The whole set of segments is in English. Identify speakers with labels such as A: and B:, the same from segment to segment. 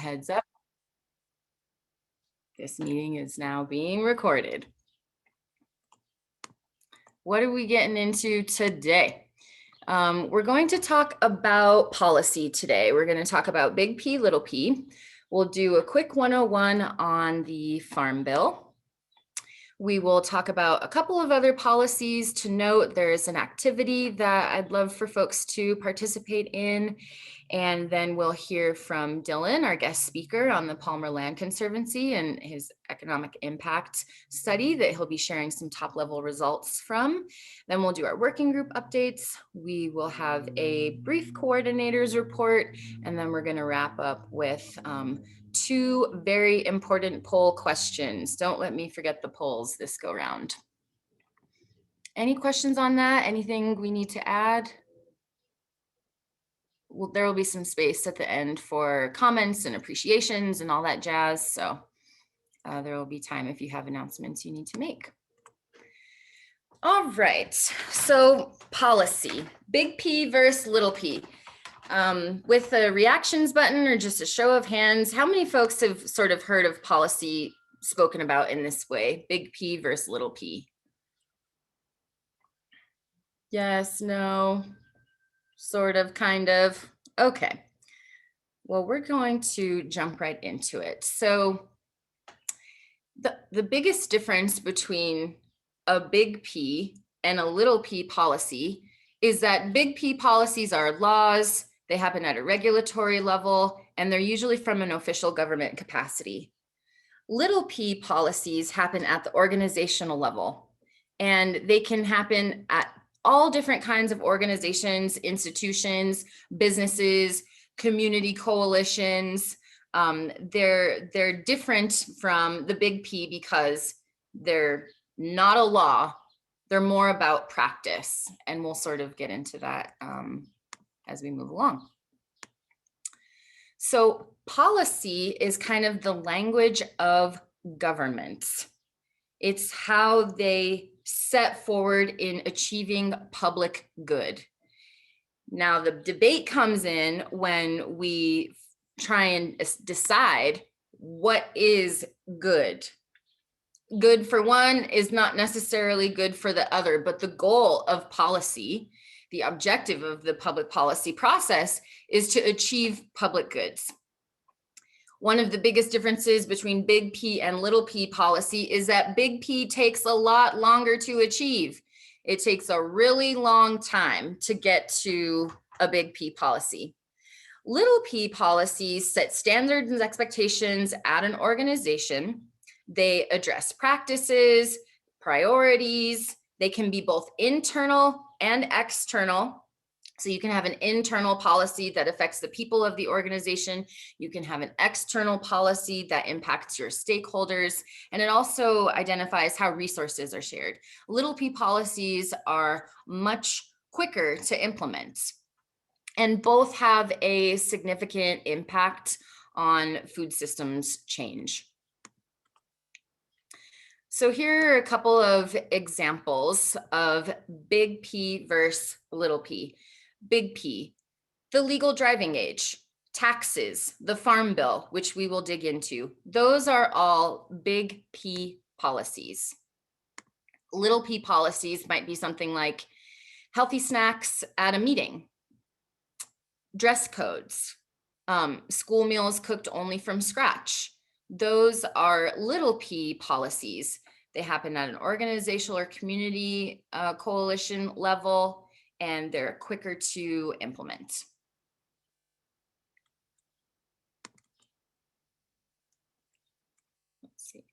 A: heads up. This meeting is now being recorded. What are we getting into today? We're going to talk about policy today. We're going to talk about big P, little p. We'll do a quick 101 on the Farm Bill. We will talk about a couple of other policies to note. There's an activity that I'd love for folks to participate in. And then we'll hear from Dylan, our guest speaker on the Palmer Land Conservancy and his economic impact study that he'll be sharing some top level results from. Then we'll do our working group updates. We will have a brief coordinators report, and then we're going to wrap up with two very important poll questions. Don't let me forget the polls this go round. Any questions on that? Anything we need to add? Well, there will be some space at the end for comments and appreciations and all that jazz. So there will be time if you have announcements you need to make. All right, so policy, big P versus little p. With the reactions button or just a show of hands, how many folks have sort of heard of policy spoken about in this way, big P versus little p? Yes, no, sort of, kind of. Okay, well, we're going to jump right into it. So the biggest difference between a big P and a little p policy is that big P policies are laws. They happen at a regulatory level, and they're usually from an official government capacity. Little p policies happen at the organizational level, and they can happen at all different kinds of organizations, institutions, businesses, community coalitions. They're different from the big P because they're not a law. They're more about practice, and we'll sort of get into that as we move along. So policy is kind of the language of government. It's how they set forward in achieving public good. Now, the debate comes in when we try and decide what is good. Good for one is not necessarily good for the other, but the goal of policy, the objective of the public policy process, is to achieve public goods. One of the biggest differences between big P and little p policy is that big P takes a lot longer to achieve. It takes a really long time to get to a big P policy. Little p policies set standards and expectations at an organization. They address practices, priorities. They can be both internal and external. So you can have an internal policy that affects the people of the organization. You can have an external policy that impacts your stakeholders. And it also identifies how resources are shared. Little p policies are much quicker to implement. And both have a significant impact on food systems change. So here are a couple of examples of big P versus little p. Big P, the legal driving age, taxes, the Farm Bill, which we will dig into. Those are all big P policies. Little p policies might be something like healthy snacks at a meeting, dress codes, school meals cooked only from scratch. Those are little p policies. They happen at an organizational or community coalition level, and they're quicker to implement. Let's see.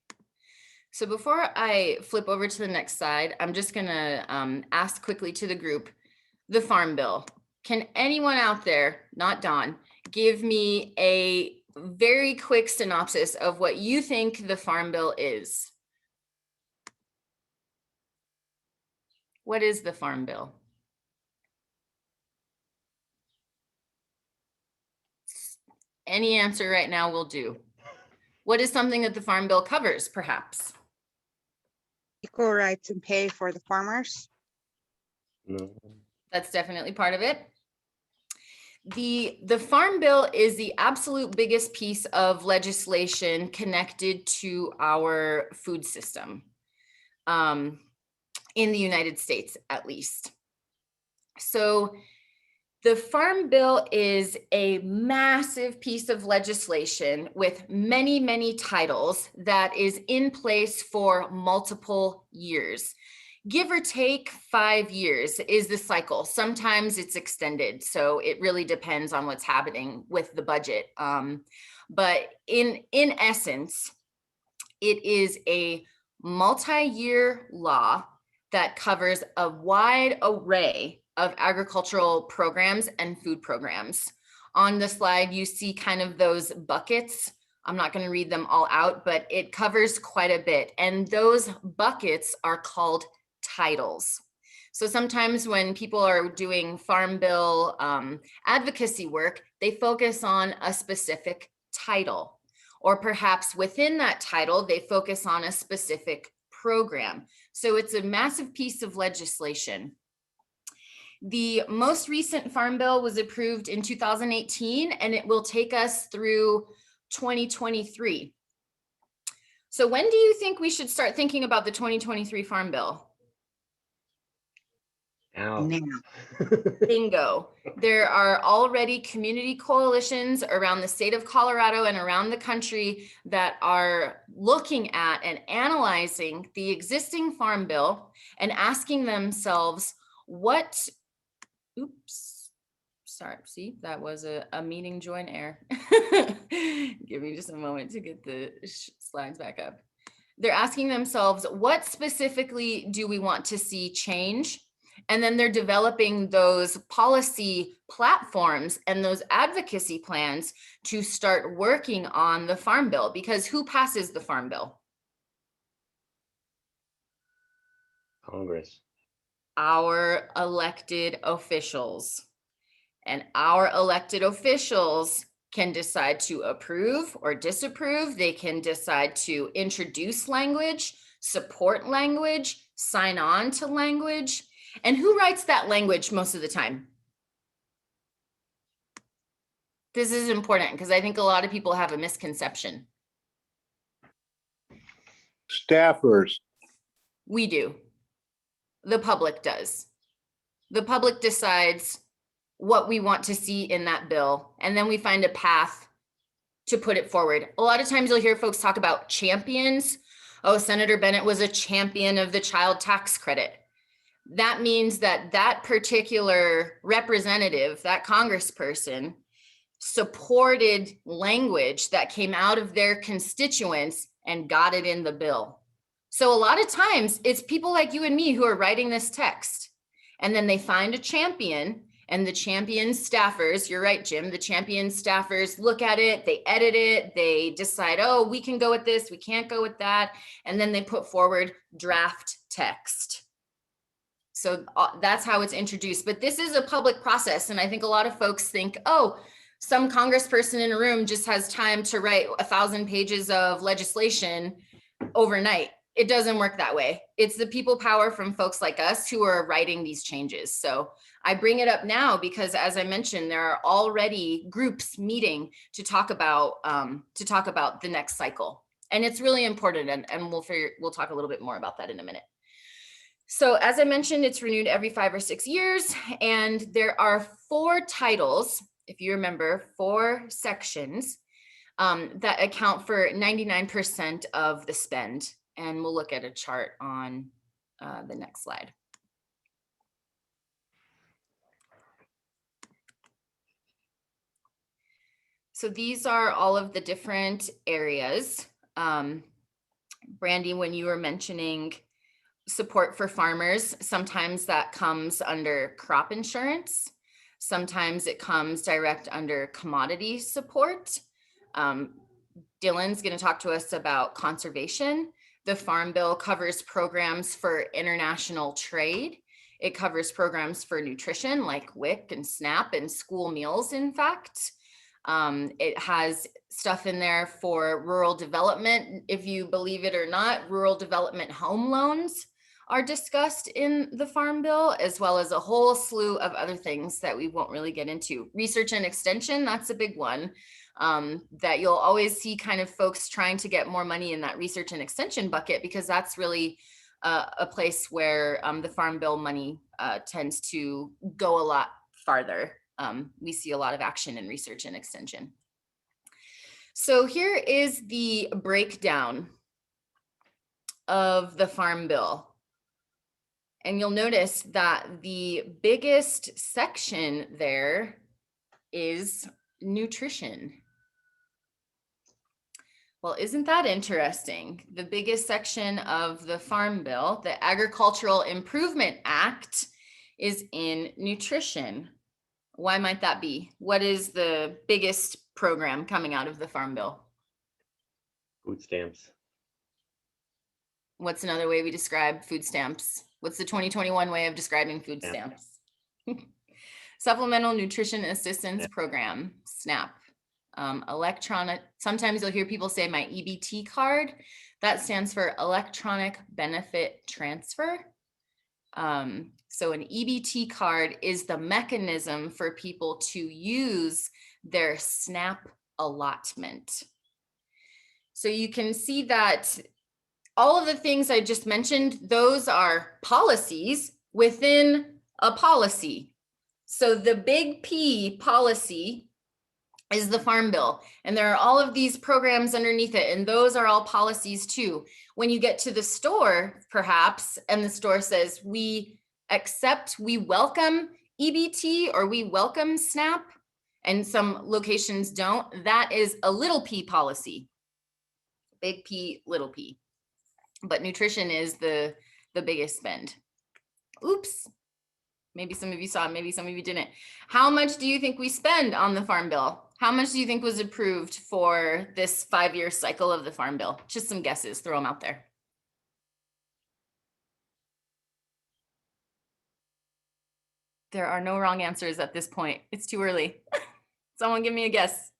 A: So before I flip over to the next slide, I'm just gonna ask quickly to the group, the Farm Bill. Can anyone out there, not Dawn, give me a very quick synopsis of what you think the Farm Bill is? What is the Farm Bill? Any answer right now will do. What is something that the Farm Bill covers, perhaps?
B: Equal rights and pay for the farmers.
C: No.
A: That's definitely part of it. The Farm Bill is the absolute biggest piece of legislation connected to our food system, in the United States, at least. So the Farm Bill is a massive piece of legislation with many, many titles that is in place for multiple years. Give or take 5 years is the cycle. Sometimes it's extended, so it really depends on what's happening with the budget. But in essence, it is a multi-year law that covers a wide array of agricultural programs and food programs. On the slide, you see kind of those buckets. I'm not going to read them all out, but it covers quite a bit. And those buckets are called titles. So sometimes when people are doing Farm Bill advocacy work, they focus on a specific title, or perhaps within that title, they focus on a specific program. So it's a massive piece of legislation. The most recent Farm Bill was approved in 2018, and it will take us through 2023. So when do you think we should start thinking about the 2023 Farm Bill?
B: Now.
A: Bingo. There are already community coalitions around the state of Colorado and around the country that are looking at and analyzing the existing Farm Bill and asking themselves sorry, see, that was a meeting join error. Give me just a moment to get the slides back up. They're asking themselves, what specifically do we want to see change? And then they're developing those policy platforms and those advocacy plans to start working on the Farm Bill, because who passes the Farm Bill?
C: Congress.
A: Our elected officials. And our elected officials can decide to approve or disapprove. They can decide to introduce language, support language, sign on to language. And who writes that language most of the time? This is important because I think a lot of people have a misconception.
D: Staffers.
A: We do. The public does. The public decides what we want to see in that bill, and then we find a path to put it forward. A lot of times you'll hear folks talk about champions. Oh, Senator Bennett was a champion of the child tax credit. That means that that particular representative, that congressperson, supported language that came out of their constituents and got it in the bill. So a lot of times it's people like you and me who are writing this text, and then they find a champion, and the champion staffers, you're right, Jim, the champion staffers look at it, they edit it, they decide, oh, we can go with this, we can't go with that, and then they put forward draft text. So that's how it's introduced. But this is a public process. And I think a lot of folks think, oh, some congressperson in a room just has time to write 1,000 pages of legislation overnight. It doesn't work that way. It's the people power from folks like us who are writing these changes. So I bring it up now because, as I mentioned, there are already groups meeting to talk about the next cycle. And it's really important. And we'll talk a little bit more about that in a minute. So as I mentioned, it's renewed every 5 or 6 years, and there are 4 titles, if you remember, 4 sections that account for 99% of the spend. And we'll look at a chart on the next slide. So these are all of the different areas. Brandy, when you were mentioning support for farmers, sometimes that comes under crop insurance. Sometimes it comes direct under commodity support. Dylan's going to talk to us about conservation. The Farm Bill covers programs for international trade. It covers programs for nutrition like WIC and SNAP and school meals, in fact. It has stuff in there for rural development. If you believe it or not, rural development home loans are discussed in the Farm Bill, as well as a whole slew of other things that we won't really get into. Research and extension, that's a big one. That you'll always see kind of folks trying to get more money in that research and extension bucket, because that's really a place where the Farm Bill money tends to go a lot farther. We see a lot of action in research and extension. So here is the breakdown of the Farm Bill. And you'll notice that the biggest section there is nutrition. Well, isn't that interesting? The biggest section of the Farm Bill, the Agricultural Improvement Act, is in nutrition. Why might that be? What is the biggest program coming out of the Farm Bill?
C: Food stamps.
A: What's another way we describe food stamps? What's the 2021 way of describing food stamps? Supplemental Nutrition Assistance Program, SNAP. Electronic, sometimes you'll hear people say my EBT card. That stands for Electronic Benefit Transfer. So an EBT card is the mechanism for people to use their SNAP allotment. So you can see that all of the things I just mentioned, those are policies within a policy. So the big P policy is the Farm Bill, and there are all of these programs underneath it, and those are all policies too. When you get to the store, perhaps, and the store says, we accept, we welcome EBT, or we welcome SNAP, and some locations don't, that is a little p policy. Big P, little p. But nutrition is the biggest spend. Oops. Maybe some of you saw, maybe some of you didn't. How much do you think we spend on the Farm Bill? How much do you think was approved for this 5-year cycle of the Farm Bill? Just some guesses, throw them out there. There are no wrong answers at this point. It's too early. Someone give me a guess.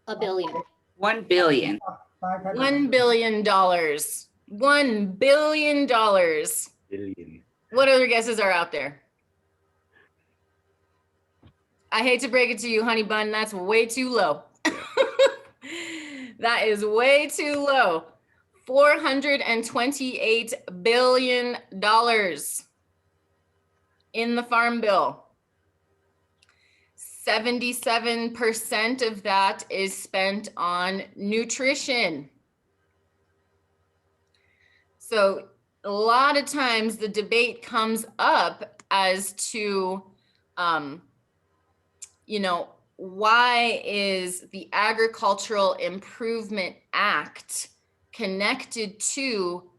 E: $1 billion.
B: 1 billion.
A: $1 billion. $1 billion.
C: Billion.
A: What other guesses are out there? I hate to break it to you, honey bun, that's way too low. That is way too low. $428 billion in the Farm Bill. 77% of that is spent on nutrition. So a lot of times the debate comes up as to, why is the Agricultural Improvement Act connected to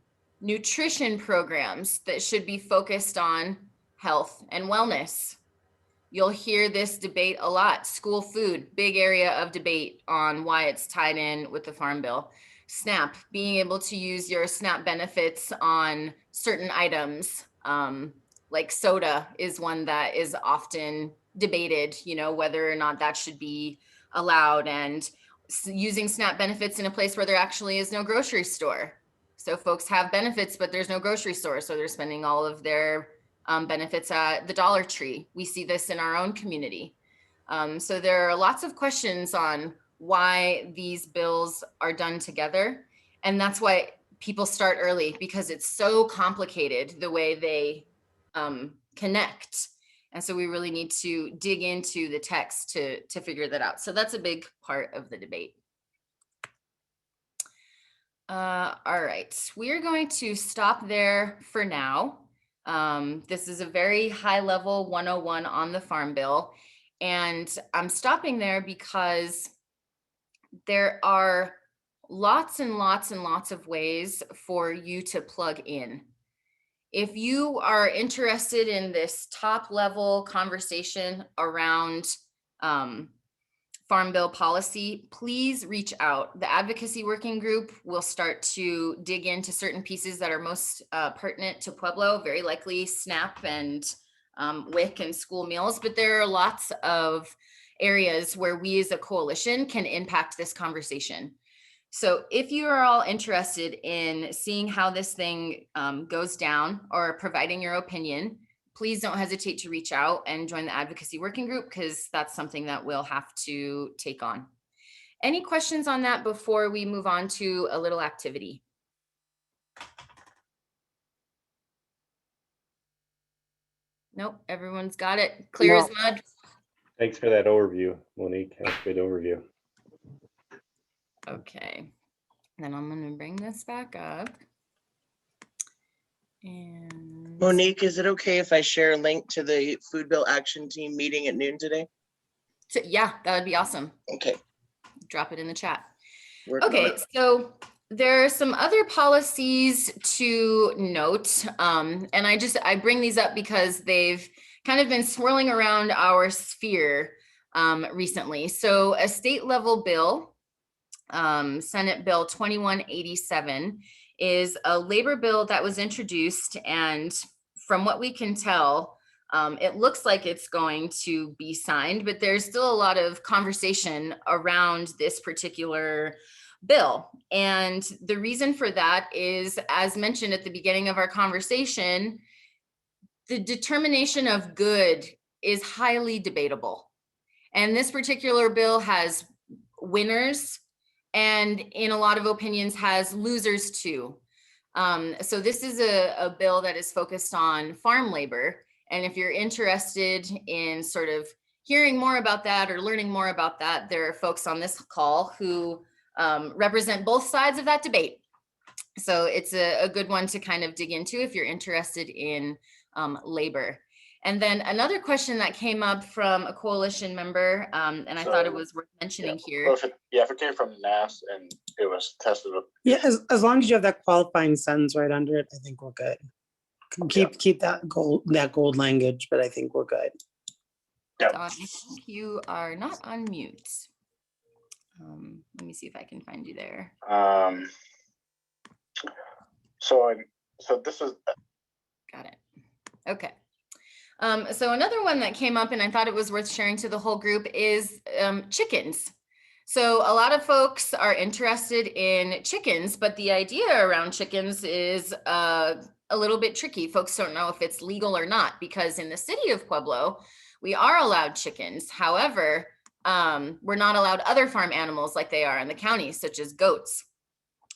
A: nutrition programs that should be focused on health and wellness? You'll hear this debate a lot. School food, big area of debate on why it's tied in with the Farm Bill. SNAP, being able to use your SNAP benefits on certain items, like soda is one that is often debated, whether or not that should be allowed, and using SNAP benefits in a place where there actually is no grocery store. So folks have benefits, but there's no grocery store. So they're spending all of their benefits at the Dollar Tree. We see this in our own community. So there are lots of questions on why these bills are done together. And that's why people start early, because it's so complicated the way they connect. And so we really need to dig into the text to figure that out. So that's a big part of the debate. All right, we're going to stop there for now. This is a very high level 101 on the Farm Bill. And I'm stopping there because there are lots and lots and lots of ways for you to plug in. If you are interested in this top level conversation around Farm Bill policy, please reach out. The Advocacy Working Group will start to dig into certain pieces that are most pertinent to Pueblo, very likely SNAP and WIC and school meals, but there are lots of areas where we as a coalition can impact this conversation. So if you are all interested in seeing how this thing goes down or providing your opinion, please don't hesitate to reach out and join the advocacy working group, because that's something that we'll have to take on. Any questions on that before we move on to a little activity? Nope, everyone's got it clear as mud.
C: Thanks for that overview, Monique. That's a good overview.
A: Okay, then I'm gonna bring this back up. And
F: Monique, is it okay if I share a link to the Food Bill Action Team meeting at noon today?
A: so, yeah, that would be awesome.
F: Okay.
A: Drop it in the chat.
F: working on
A: Okay,
F: it.
A: so there are some other policies to note, and I bring these up because they've kind of been swirling around our sphere recently. So a state level bill, Senate Bill 2187, is a labor bill that was introduced, and from what we can tell, it looks like it's going to be signed, but there's still a lot of conversation around this particular bill. And the reason for that is, as mentioned at the beginning of our conversation, the determination of good is highly debatable. And this particular bill has winners, and in a lot of opinions has losers too. So this is a bill that is focused on farm labor. And if you're interested in sort of hearing more about that or learning more about that, there are folks on this call who represent both sides of that debate. So it's a good one to kind of dig into if you're interested in labor. And then another question that came up from a coalition member, and I thought it was worth mentioning here.
G: So if it came from NAS and it was tested.
H: Yeah, as long as you have that qualifying sentence right under it, I think we're good. Keep that gold language, but I think we're good.
G: Yeah.
A: Don, I think you are not on mute. Let me see if I can find you there.
G: So this is.
A: Got it. Okay. So another one that came up, and I thought it was worth sharing to the whole group, is chickens. So a lot of folks are interested in chickens, but the idea around chickens is a little bit tricky. Folks don't know if it's legal or not, because in the city of Pueblo, we are allowed chickens. However, we're not allowed other farm animals like they are in the county, such as goats.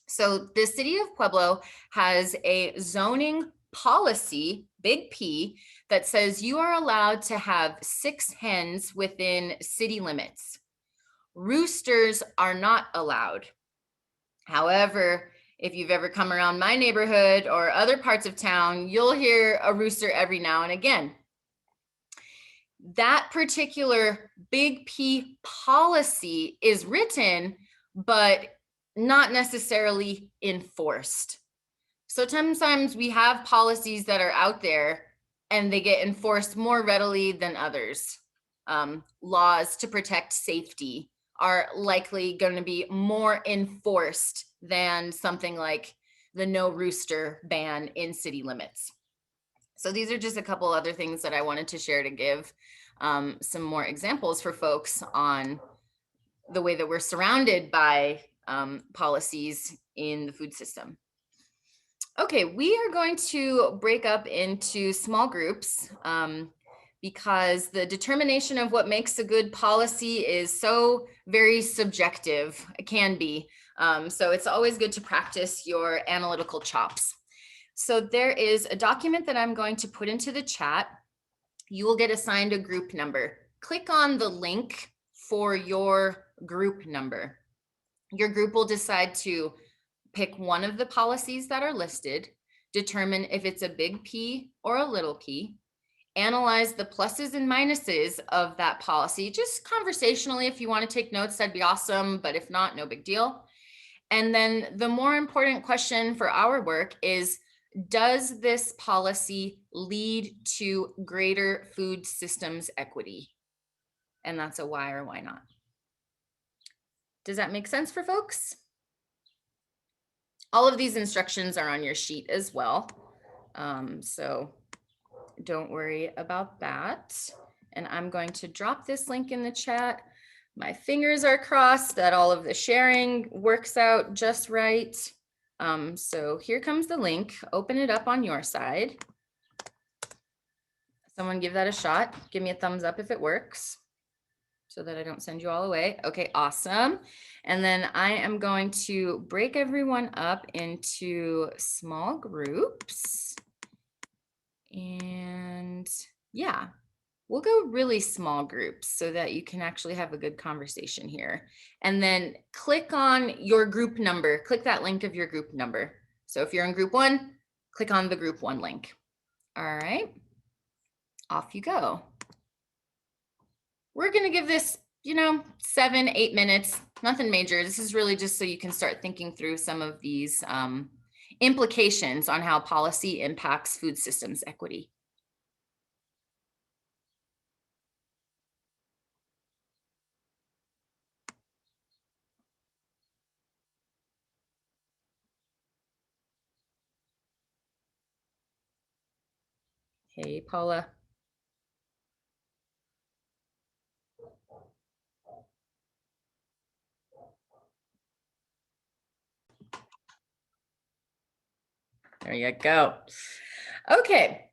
A: So the city of Pueblo has a zoning policy, big P, that says you are allowed to have 6 hens within city limits. Roosters are not allowed. However, if you've ever come around my neighborhood or other parts of town, you'll hear a rooster every now and again. That particular big P policy is written, but not necessarily enforced. So sometimes we have policies that are out there and they get enforced more readily than others. Laws to protect safety are likely going to be more enforced than something like the no rooster ban in city limits. So these are just a couple other things that I wanted to share to give some more examples for folks on the way that we're surrounded by policies in the food system. Okay, we are going to break up into small groups because the determination of what makes a good policy is so very subjective. It can be. So it's always good to practice your analytical chops. So there is a document that I'm going to put into the chat. You will get assigned a group number. Click on the link for your group number. Your group will decide to pick one of the policies that are listed, determine if it's a big P or a little p, analyze the pluses and minuses of that policy, just conversationally. If you want to take notes, that'd be awesome, but if not, no big deal. And then the more important question for our work is, does this policy lead to greater food systems equity? And that's a why or why not. Does that make sense for folks? All of these instructions are on your sheet as well. So don't worry about that. And I'm going to drop this link in the chat. My fingers are crossed that all of the sharing works out just right. So here comes the link. Open it up on your side. Someone give that a shot. Give me a thumbs up if it works so that I don't send you all away. Okay, awesome. And then I am going to break everyone up into small groups. And yeah, we'll go really small groups so that you can actually have a good conversation here. And then click on your group number. Click that link of your group number. So if you're in group 1, click on the group 1 link. All right, off you go. We're gonna give this, 7-8 minutes, nothing major. This is really just so you can start thinking through some of these implications on how policy impacts food systems equity. Hey, Paula. There you go. Okay,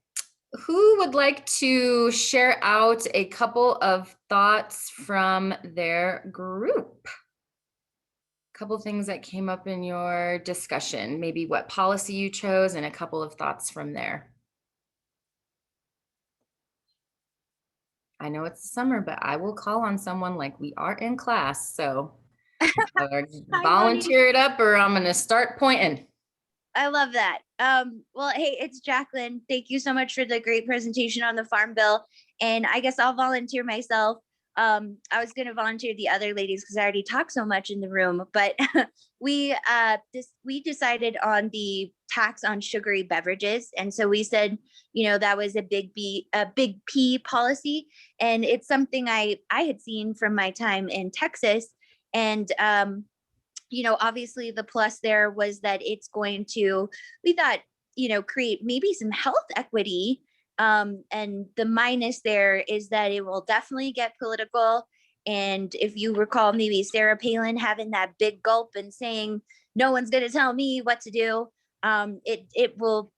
A: who would like to share out a couple of thoughts from their group? A couple of things that came up in your discussion, maybe what policy you chose and a couple of thoughts from there. I know it's summer, but I will call on someone like we are in class, so volunteer it up or I'm gonna start pointing.
E: I love that. Well, hey, it's Jacqueline. Thank you so much for the great presentation on the Farm Bill. And I guess I'll volunteer myself. I was going to volunteer the other ladies because I already talked so much in the room, but we decided on the tax on sugary beverages. And so we said, that was a big P policy. And it's something I had seen from my time in Texas. And obviously the plus there was that it's going to, we thought, create maybe some health equity. And the minus there is that it will definitely get political. And if you recall, maybe Sarah Palin having that big gulp and saying, no one's going to tell me what to do. It will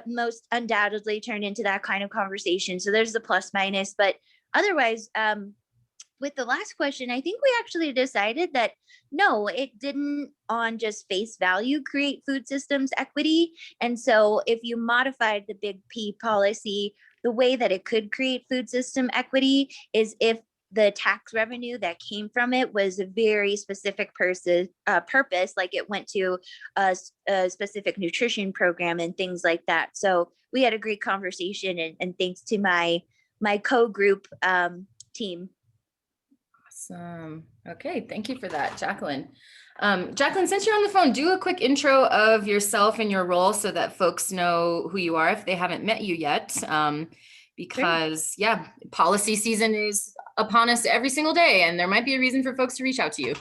E: most undoubtedly turn into that kind of conversation. So there's the plus minus, but otherwise, with the last question, I think we actually decided that no, it didn't on just face value create food systems equity. And so if you modified the big P policy, the way that it could create food system equity is if the tax revenue that came from it was a very specific purpose, like it went to a specific nutrition program and things like that. So we had a great conversation, and thanks to my co-group team.
A: Awesome. Okay, thank you for that, Jacqueline. Jacqueline, since you're on the phone, do a quick intro of yourself and your role so that folks know who you are if they haven't met you yet. Because yeah, policy season is upon us every single day, and there might be a reason for folks to reach out to you.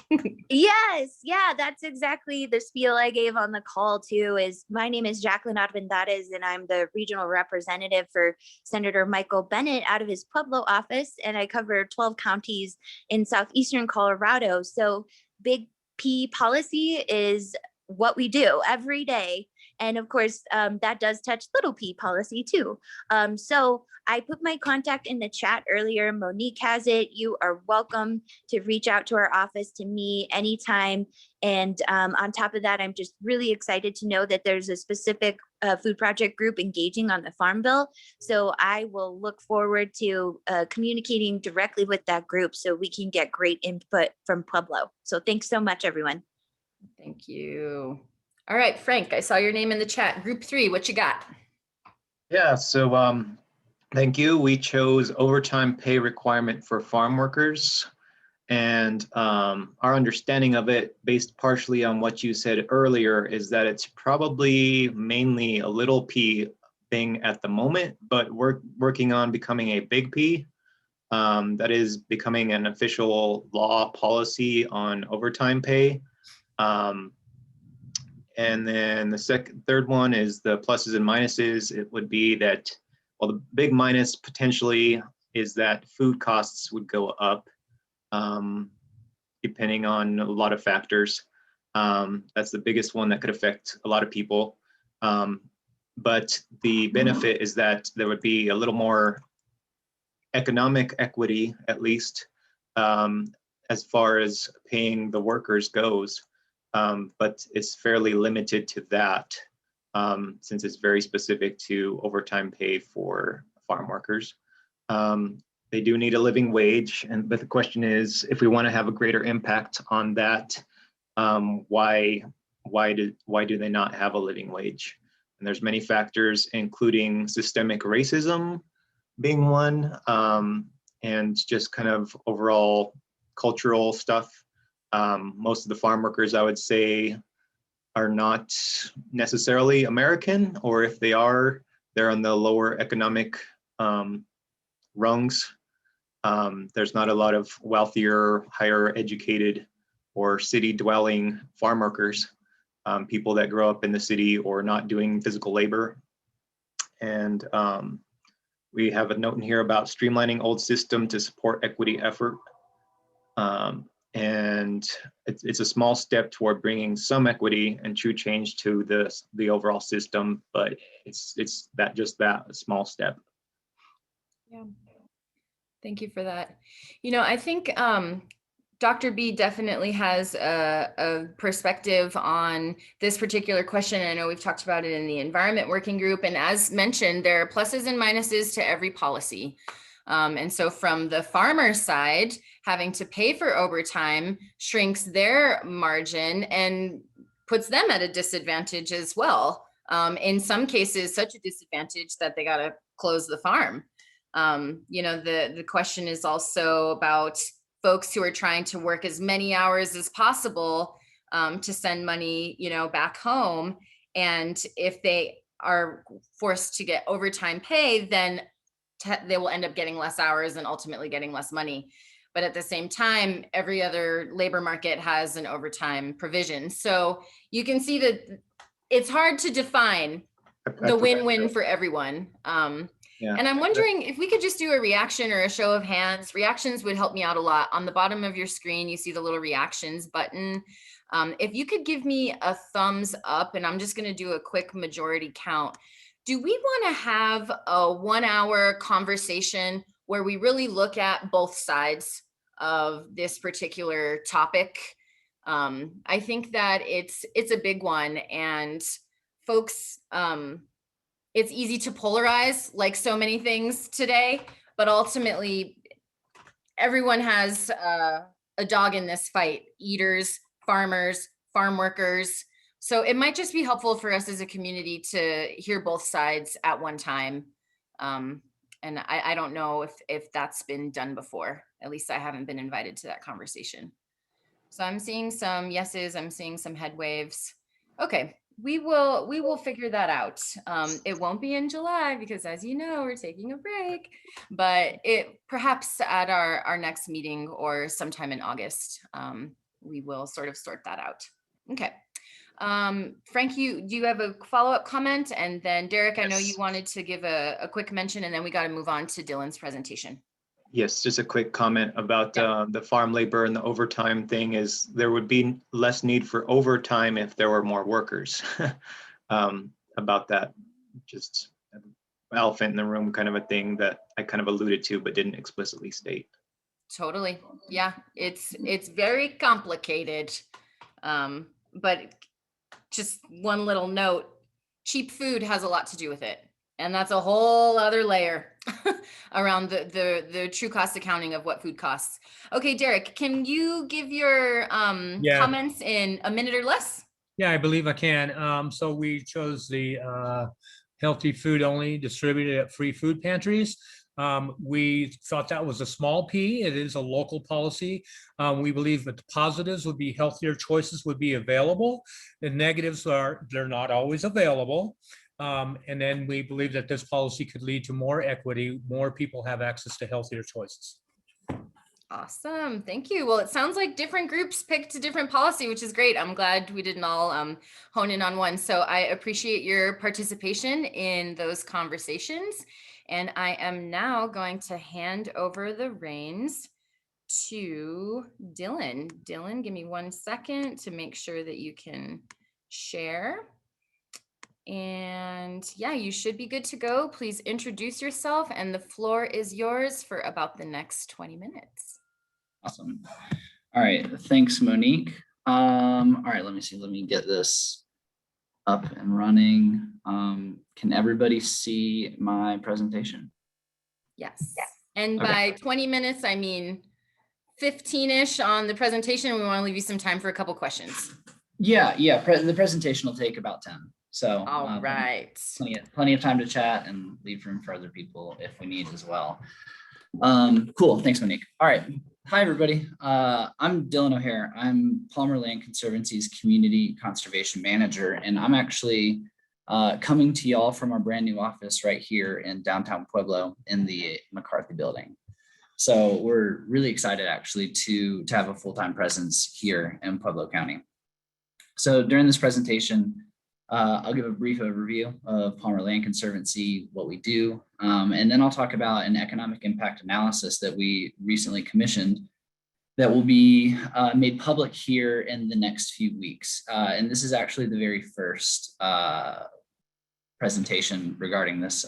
E: Yes, yeah, that's exactly the spiel I gave on the call too. Is my name is Jacqueline Arbendares, and I'm the regional representative for Senator Michael Bennett out of his Pueblo office, and I cover 12 counties in southeastern Colorado. So big P policy is what we do every day. And of course, that does touch little P policy too. So I put my contact in the chat earlier. Monique has it. You are welcome to reach out to our office to me anytime. And on top of that, I'm just really excited to know that there's a specific food project group engaging on the Farm Bill. So I will look forward to communicating directly with that group so we can get great input from Pueblo. So thanks so much, everyone.
A: Thank you. All right, Frank, I saw your name in the chat. Group 3, what you got?
I: Yeah, so thank you. We chose overtime pay requirement for farm workers. And our understanding of it, based partially on what you said earlier, is that it's probably mainly a little P thing at the moment, but we're working on becoming a big P. That is becoming an official law policy on overtime pay. And then the third one is the pluses and minuses. It would be that, well, the big minus potentially is that food costs would go up. depending on a lot of factors. That's the biggest one that could affect a lot of people. But the benefit is that there would be a little more economic equity, at least, as far as paying the workers goes. But it's fairly limited to that, since it's very specific to overtime pay for farm workers. They do need a living wage, but the question is, if we want to have a greater impact on that, why do they not have a living wage? And there's many factors, including systemic racism being one, and just kind of overall cultural stuff. Most of the farm workers, I would say, are not necessarily American, or if they are, they're on the lower economic rungs. There's not a lot of wealthier, higher educated, or city dwelling farm workers, people that grow up in the city or not doing physical labor. And we have a note in here about streamlining old system to support equity effort. And it's a small step toward bringing some equity and true change to the overall system, but it's that a small step.
A: Yeah. Thank you for that. I think Dr. B definitely has a perspective on this particular question. I know we've talked about it in the environment working group. And as mentioned, there are pluses and minuses to every policy. And so from the farmer side, having to pay for overtime shrinks their margin and puts them at a disadvantage as well. In some cases, such a disadvantage that they got to close the farm. The question is also about folks who are trying to work as many hours as possible to send money, back home. And if they are forced to get overtime pay, then they will end up getting less hours and ultimately getting less money. But at the same time, every other labor market has an overtime provision. So you can see that it's hard to define the win-win for everyone.
I: Yeah.
A: And I'm wondering if we could just do a reaction or a show of hands. Reactions would help me out a lot. On the bottom of your screen, you see the little reactions button. If you could give me a thumbs up, and I'm just going to do a quick majority count. Do we want to have a 1 hour conversation where we really look at both sides of this particular topic? I think that it's a big one, and folks, it's easy to polarize like so many things today, but ultimately everyone has a dog in this fight: eaters, farmers, farm workers. So it might just be helpful for us as a community to hear both sides at one time. And I don't know if that's been done before. At least I haven't been invited to that conversation. So I'm seeing some yeses, I'm seeing some head waves. Okay, we will figure that out. It won't be in July because, as you know, we're taking a break, but it perhaps at our next meeting or sometime in August, we will sort of sort that out. Okay. Frank, do you have a follow-up comment? And then Derek, I know you wanted to give a quick mention, and then we got to move on to Dylan's presentation.
I: Yes, just a quick comment about the farm labor and the overtime thing is there would be less need for overtime if there were more workers. About that, just elephant in the room kind of a thing that I kind of alluded to but didn't explicitly state.
A: Totally. Yeah, it's very complicated. But just one little note, cheap food has a lot to do with it. And that's a whole other layer around the true cost accounting of what food costs. Okay, Derek, can you give your comments in a minute or less?
J: Yeah, I believe I can. So we chose the healthy food only distributed at free food pantries. We thought that was a small P. It is a local policy. We believe that the positives would be healthier choices would be available. The negatives they're not always available. And then we believe that this policy could lead to more equity, more people have access to healthier choices.
A: Awesome, thank you. Well, it sounds like different groups picked a different policy, which is great. I'm glad we didn't all hone in on one. So I appreciate your participation in those conversations. And I am now going to hand over the reins to Dylan. Dylan, give me 1 second to make sure that you can share. And yeah, you should be good to go. Please introduce yourself and the floor is yours for about the next 20 minutes.
K: Awesome. All right. Thanks, Monique. All right, let me see. Let me get this up and running. Can everybody see my presentation?
A: Yes. And
K: Okay.
A: by 20 minutes, I mean 15-ish on the presentation. We want to leave you some time for a couple questions.
K: Yeah. The presentation will take about 10. So
A: All right.
K: plenty of time to chat and leave room for other people if we need as well. Cool. Thanks, Monique. All right. Hi, everybody. I'm Dylan O'Hare. I'm Palmer Land Conservancy's Community Conservation Manager, and I'm actually coming to y'all from our brand new office right here in downtown Pueblo in the McCarthy building. So we're really excited actually to have a full-time presence here in Pueblo County. So during this presentation, I'll give a brief overview of Palmer Land Conservancy, what we do, and then I'll talk about an economic impact analysis that we recently commissioned that will be made public here in the next few weeks. And this is actually the very first presentation regarding this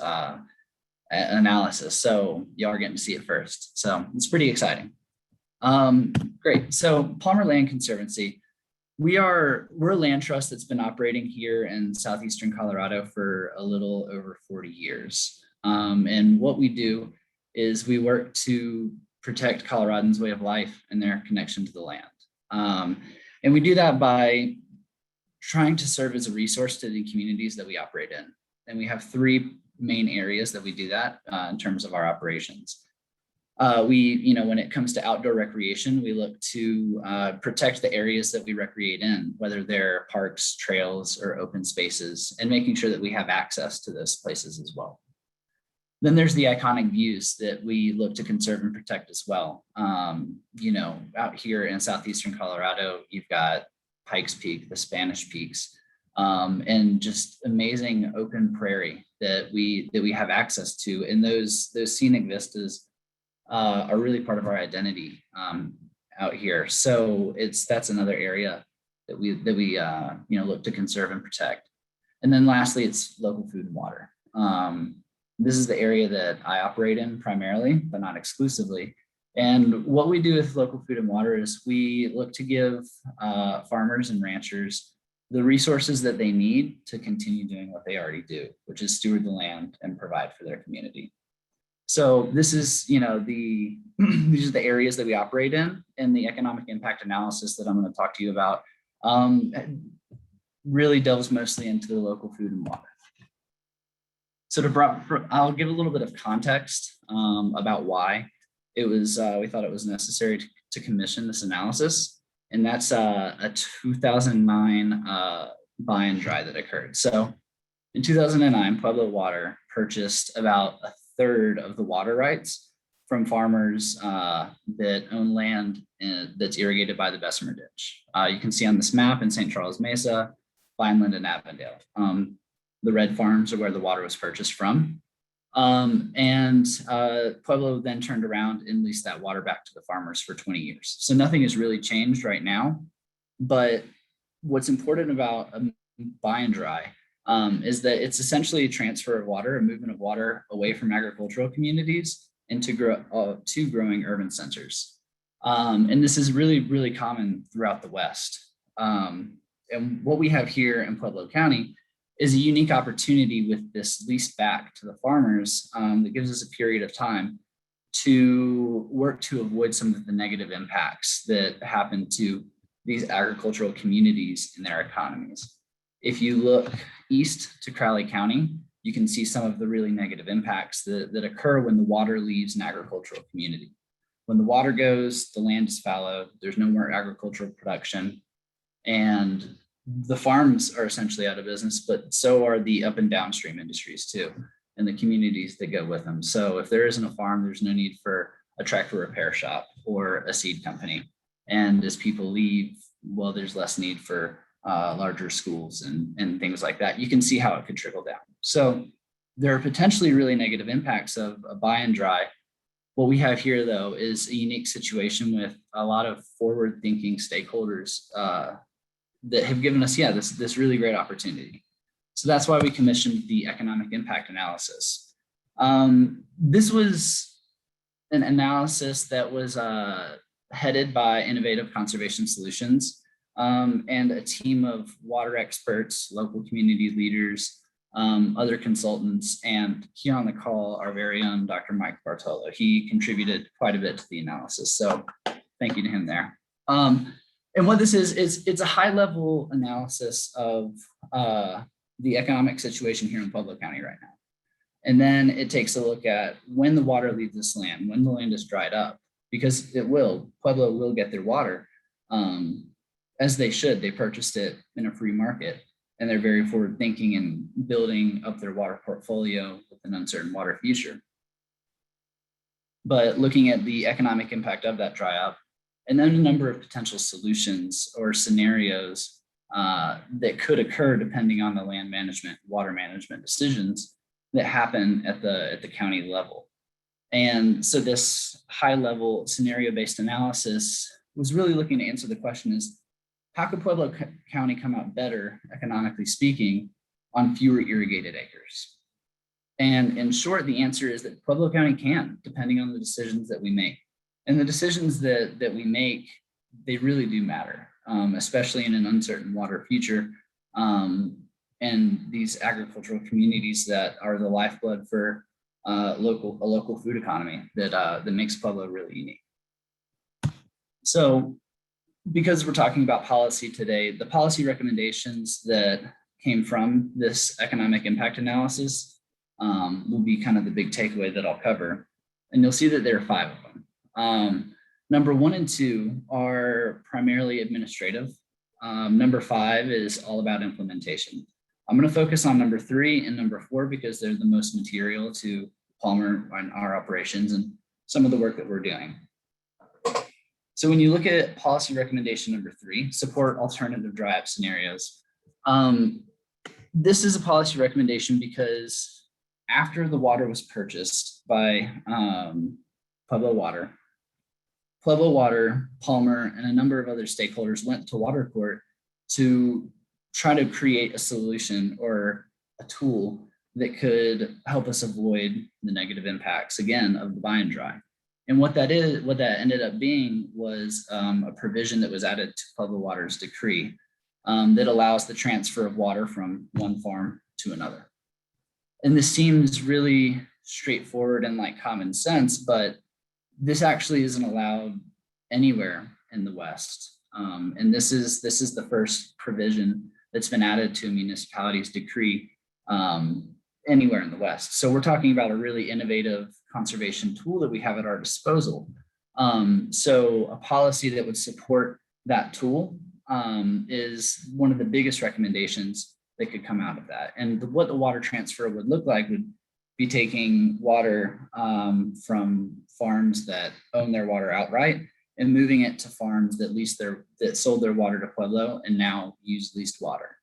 K: analysis. So y'all are getting to see it first. So it's pretty exciting. Great. So Palmer Land Conservancy. We're a land trust that's been operating here in southeastern Colorado for a little over 40 years. And what we do is we work to protect Coloradans' way of life and their connection to the land. And we do that by trying to serve as a resource to the communities that we operate in. And we have three main areas that we do that in terms of our operations. When it comes to outdoor recreation, we look to protect the areas that we recreate in, whether they're parks, trails, or open spaces, and making sure that we have access to those places as well. Then there's the iconic views that we look to conserve and protect as well. Out here in southeastern Colorado, you've got Pikes Peak, the Spanish Peaks, and just amazing open prairie that we have access to, and those scenic vistas are really part of our identity out here. So that's another area that we look to conserve and protect. And then lastly, it's local food and water. This is the area that I operate in primarily, but not exclusively. And what we do with local food and water is we look to give farmers and ranchers the resources that they need to continue doing what they already do, which is steward the land and provide for their community. So this is, these are the areas that we operate in, and the economic impact analysis that I'm going to talk to you about really delves mostly into the local food and water. So I'll give a little bit of context about why we thought it was necessary to commission this analysis, and that's a 2009 buy and dry that occurred. So in 2009, Pueblo Water purchased about a third of the water rights from farmers that own land that's irrigated by the Bessemer Ditch. You can see on this map in St. Charles Mesa, Vineland, and Avondale. The red farms are where the water was purchased from. And Pueblo then turned around and leased that water back to the farmers for 20 years. So nothing has really changed right now. But what's important about a buy and dry is that it's essentially a transfer of water, a movement of water away from agricultural communities into growing urban centers. And this is really, really common throughout the West. And what we have here in Pueblo County is a unique opportunity with this lease back to the farmers that gives us a period of time to work to avoid some of the negative impacts that happen to these agricultural communities and their economies. If you look east to Crowley County, you can see some of the really negative impacts that occur when the water leaves an agricultural community. When the water goes, the land is fallow, there's no more agricultural production, and the farms are essentially out of business, but so are the up and downstream industries too, and the communities that go with them. So if there isn't a farm, there's no need for a tractor repair shop or a seed company. And as people leave, well, there's less need for larger schools and things like that. You can see how it could trickle down. So there are potentially really negative impacts of a buy and dry What we have here, though, is a unique situation with a lot of forward-thinking stakeholders that have given us, this really great opportunity. So that's why we commissioned the economic impact analysis. This was an analysis that was headed by Innovative Conservation Solutions and a team of water experts, local community leaders, other consultants, and here on the call, our very own Dr. Mike Bartolo. He contributed quite a bit to the analysis, so thank you to him there. And what this is it's a high-level analysis of the economic situation here in Pueblo County right now. And then it takes a look at when the water leaves this land, when the land is dried up, because Pueblo will get their water as they should. They purchased it in a free market, and they're very forward thinking and building up their water portfolio with an uncertain water future. But looking at the economic impact of that dry up, and then a number of potential solutions or scenarios that could occur depending on the land management, water management decisions that happen at the county level. And so this high level scenario-based analysis was really looking to answer the question is, how could Pueblo County come out better, economically speaking, on fewer irrigated acres? And in short, the answer is that Pueblo County can, depending on the decisions that we make. And the decisions that we make, they really do matter, especially in an uncertain water future. And these agricultural communities that are the lifeblood for a local food economy that makes Pueblo really unique. So because we're talking about policy today, the policy recommendations that came from this economic impact analysis will be kind of the big takeaway that I'll cover. And you'll see that there are 5 of them. Number 1 and 2 are primarily administrative. Number 5 is all about implementation. I'm going to focus on number 3 and number 4 because they're the most material to Palmer and our operations and some of the work that we're doing. So when you look at policy recommendation number 3, support alternative dry up scenarios. This is a policy recommendation because after the water was purchased by Pueblo Water, Palmer, and a number of other stakeholders went to water court to try to create a solution or a tool that could help us avoid the negative impacts, again, of the buy and dry. And what that ended up being was a provision that was added to Pueblo Water's decree that allows the transfer of water from one farm to another. And this seems really straightforward and like common sense, but this actually isn't allowed anywhere in the West. And this is the first provision that's been added to a municipality's decree anywhere in the West. So we're talking about a really innovative conservation tool that we have at our disposal. So a policy that would support that tool is one of the biggest recommendations that could come out of that. And what the water transfer would look like would be taking water from farms that own their water outright and moving it to farms that sold their water to Pueblo and now use leased water.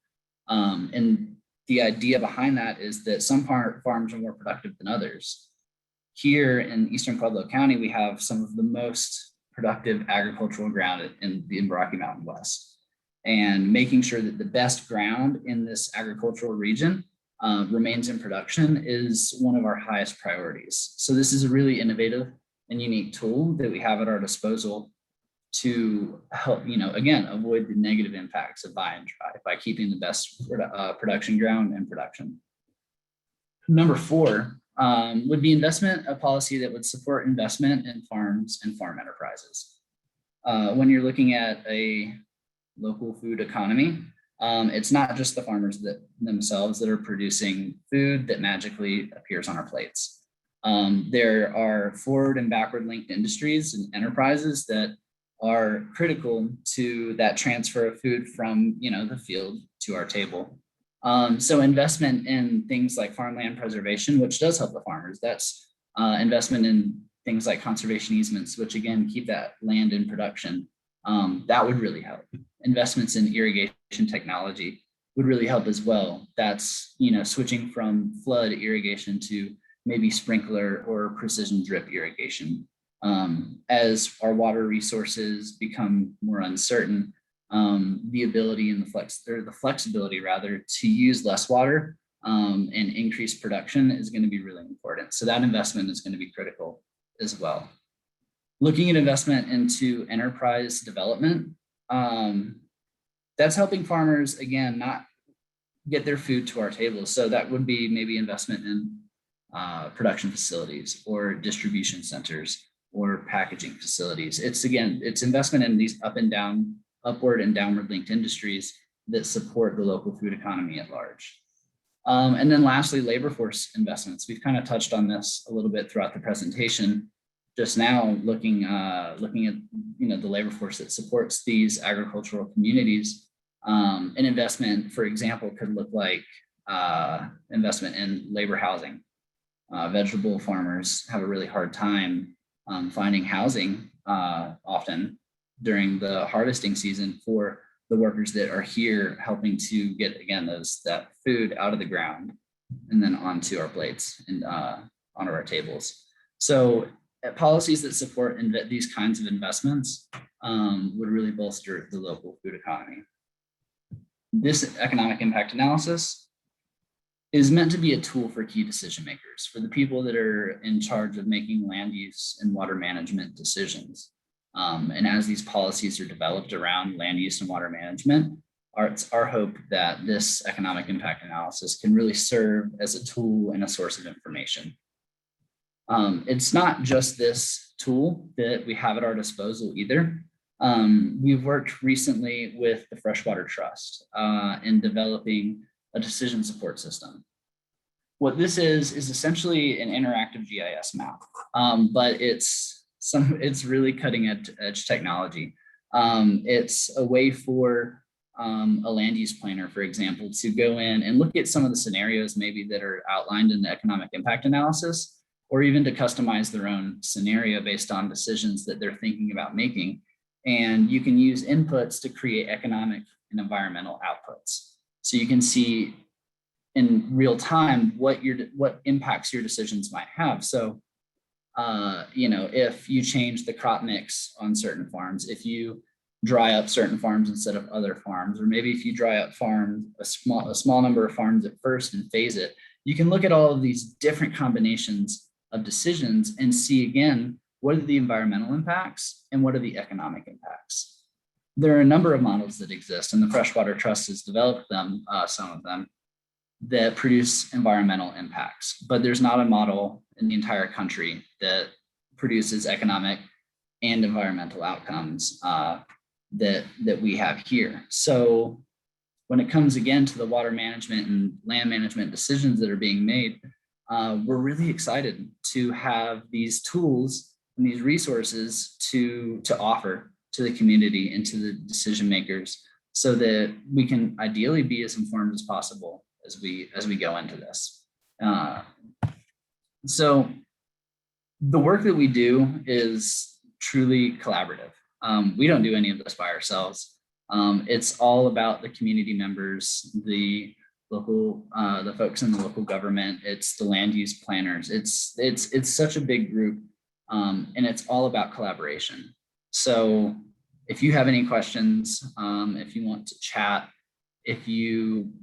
K: And the idea behind that is that some farms are more productive than others. Here in Eastern Pueblo County, we have some of the most productive agricultural ground in the Rocky Mountain West. And making sure that the best ground in this agricultural region remains in production is one of our highest priorities. So this is a really innovative and unique tool that we have at our disposal to help, again, avoid the negative impacts of buy and dry by keeping the best production ground in production. Number 4 would be a policy that would support investment in farms and farm enterprises. When you're looking at a local food economy, it's not just the farmers themselves that are producing food that magically appears on our plates. There are forward and backward linked industries and enterprises that are critical to that transfer of food from the field to our table. So investment in things like farmland preservation, which does help the farmers. That's investment in things like conservation easements, which again keep that land in production. That would really help. Investments in irrigation technology would really help as well. That's switching from flood irrigation to maybe sprinkler or precision drip irrigation. As our water resources become more uncertain, the ability and the flexibility rather to use less water and increase production is going to be really important. So that investment is going to be critical as well. Looking at investment into enterprise development, that's helping farmers, again, not get their food to our tables. So that would be maybe investment in production facilities or distribution centers or packaging facilities. It's investment in these upward and downward linked industries that support the local food economy at large. And then lastly, labor force investments. We've kind of touched on this a little bit throughout the presentation. Just now, looking at the labor force that supports these agricultural communities. An investment, for example, could look like investment in labor housing. Vegetable farmers have a really hard time finding housing often during the harvesting season for the workers that are here helping to get, again, that food out of the ground and then onto our plates and onto our tables. So policies that support these kinds of investments would really bolster the local food economy. This economic impact analysis is meant to be a tool for key decision makers, for the people that are in charge of making land use and water management decisions. And as these policies are developed around land use and water management, it's our hope that this economic impact analysis can really serve as a tool and a source of information. It's not just this tool that we have at our disposal either. We've worked recently with the Freshwater Trust in developing a decision support system. What this is essentially an interactive GIS map, but it's really cutting edge technology. It's a way for a land use planner, for example, to go in and look at some of the scenarios maybe that are outlined in the economic impact analysis, or even to customize their own scenario based on decisions that they're thinking about making. And you can use inputs to create economic and environmental outputs. So you can see in real time what impacts your decisions might have. So, if you change the crop mix on certain farms, if you dry up certain farms instead of other farms, or maybe if you dry up a small number of farms at first and phase it, you can look at all of these different combinations of decisions and see, again, what are the environmental impacts and what are the economic impacts. There are a number of models that exist, and the Freshwater Trust has developed them, some of them, that produce environmental impacts, but there's not a model in the entire country that produces economic and environmental outcomes that we have here. So when it comes again to the water management and land management decisions that are being made, we're really excited to have these tools and these resources to offer to the community and to the decision makers, so that we can ideally be as informed as possible as we go into this. So the work that we do is truly collaborative. We don't do any of this by ourselves. It's all about the community members, the local, the folks in the local government. It's the land use planners. It's such a big group, and it's all about collaboration. So if you have any questions, if you want to chat, if